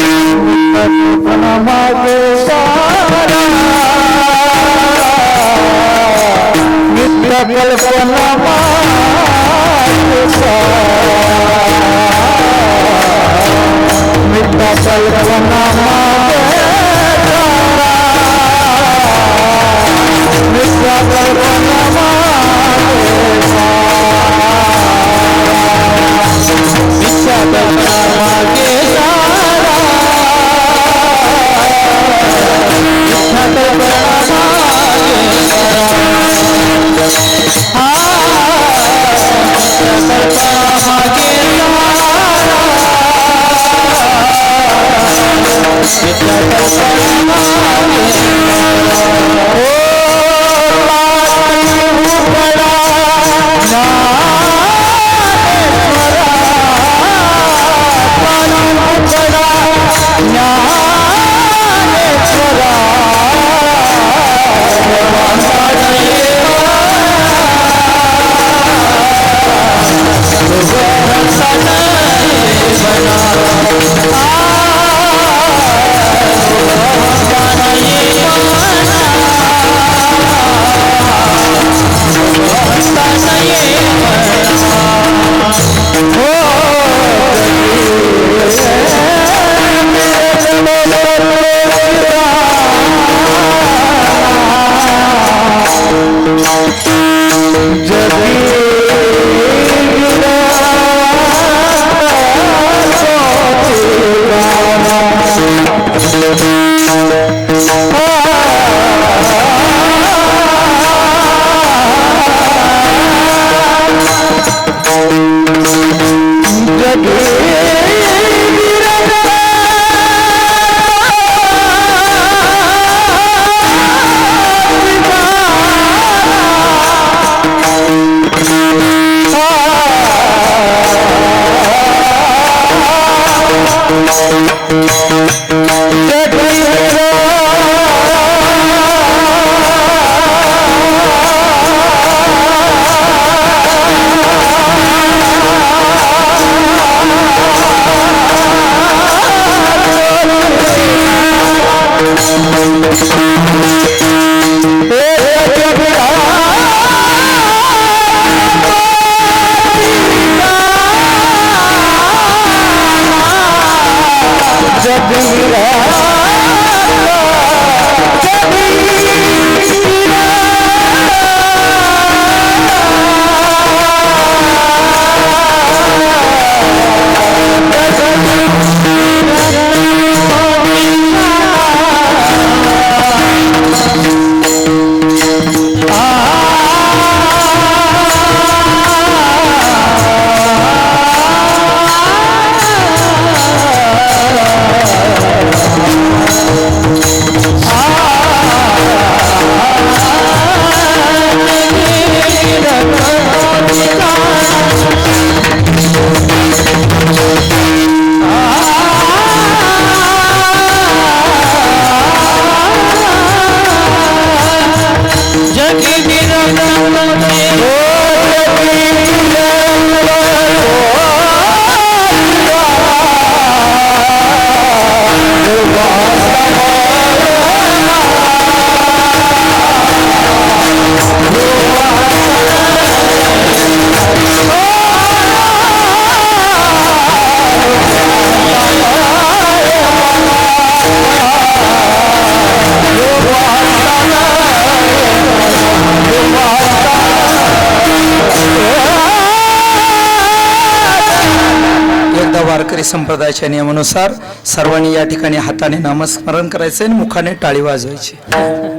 वारकरी संप्रदायाच्या नियमानुसार सर्वांनी या ठिकाणी हाताने नामस्मरण करायचे आणि मुखाने टाळी वाजवायची.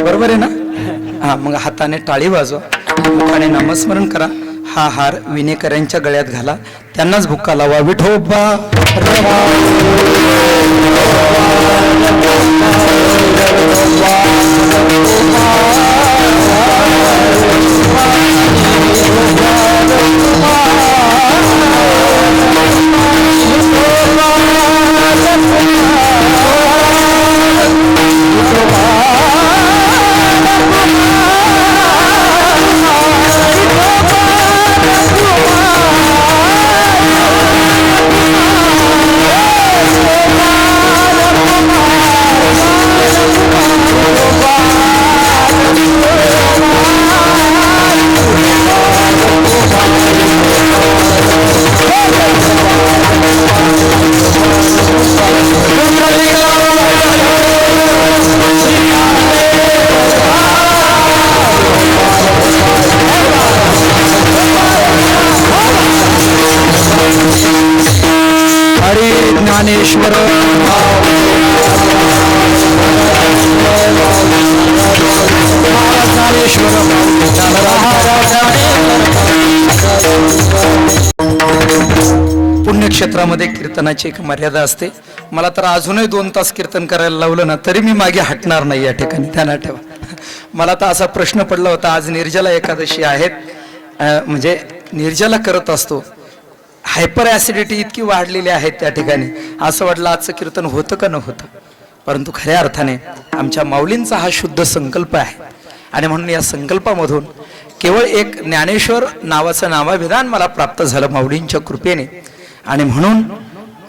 बरोबर आहे ना? हा, मग हाताने टाळी वाजवा, मुखाने नामस्मरण करा. हा हार विनेकरांच्या गळ्यात घाला, त्यांनाच भुक्का लावा. विठोबा ज्ञानेश्वर ज्ञानेश्वर पुण्यक्षेत्रामध्ये कीर्तनाची एक मर्यादा असते. मला तर अजूनही 2 तास कीर्तन करायला लावलं ना तरी मी मागे हटणार नाही या ठिकाणी, ध्यानात ठेवा. मला तर असा प्रश्न पडला होता, आज निर्जला एकादशी आहेत, म्हणजे निर्जला करत असतो, हायपर ॲसिडिटी इतकी वाढलेली आहे त्या ठिकाणी, असं वाटलं आजचं कीर्तन होतं का न होतं. परंतु खऱ्या अर्थाने आमच्या माऊलींचा हा शुद्ध संकल्प आहे आणि म्हणून या संकल्पामधून केवळ एक ज्ञानेश्वर नावाचं नामाभिधान मला प्राप्त झालं माऊलींच्या कृपेने आणि म्हणून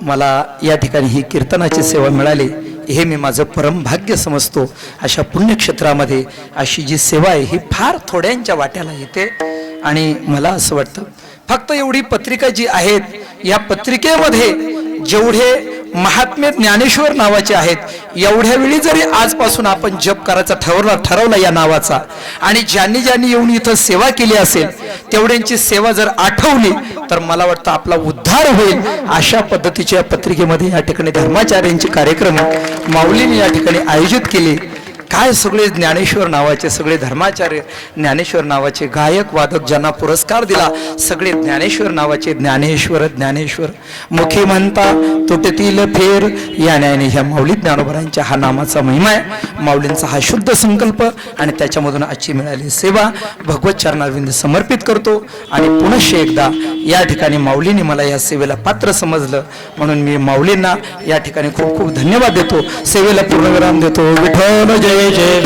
मला या ठिकाणी ही कीर्तनाची सेवा मिळाली, हे मी माझं परम भाग्य समजतो. अशा पुण्यक्षेत्रामध्ये अशी जी सेवा आहे ही फार थोड्यांच्या वाट्याला येते आणि मला असं वाटतं फक्त एवढी पत्रिका जी आहेत, या पत्रिकेमध्ये जेवढे महात्मे ज्ञानेश्वर नावाचे आहेत, एवढ्या वेळी जरी आजपासून आपण जप करायचा ठरवला या नावाचा आणि ज्यांनी ज्यांनी येऊन इथं सेवा केली असेल तेवढ्यांची सेवा जर आठवली तर मला वाटतं आपला उद्धार होईल. अशा पद्धतीच्या पत्रिकेमध्ये या ठिकाणी धर्माचार्यांचे कार्यक्रम माऊलीने या ठिकाणी आयोजित केले. काय सगळे ज्ञानेश्वर नावाचे, सगळे धर्माचार्य ज्ञानेश्वर नावाचे, गायक वादक ज्यांना पुरस्कार दिला सगळे ज्ञानेश्वर नावाचे, ज्ञानेश्वर ज्ञानेश्वर मुखी म्हणता तुटतील फेर, या न्यायाने ह्या माऊली ज्ञानोबरांच्या हा नामाचा महिमा आहे. माऊलींचा हा शुद्ध संकल्प आणि त्याच्यामधून आजची मिळालेली सेवा भगवत चरणारविंद समर्पित करतो आणि पुनश्च एकदा या ठिकाणी माऊलीने मला या सेवेला पात्र समजलं म्हणून मी माऊलींना या ठिकाणी खूप खूप धन्यवाद देतो, सेवेला पूर्णविराम देतो. विठ्ठल जय जय.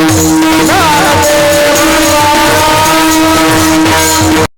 Thank you.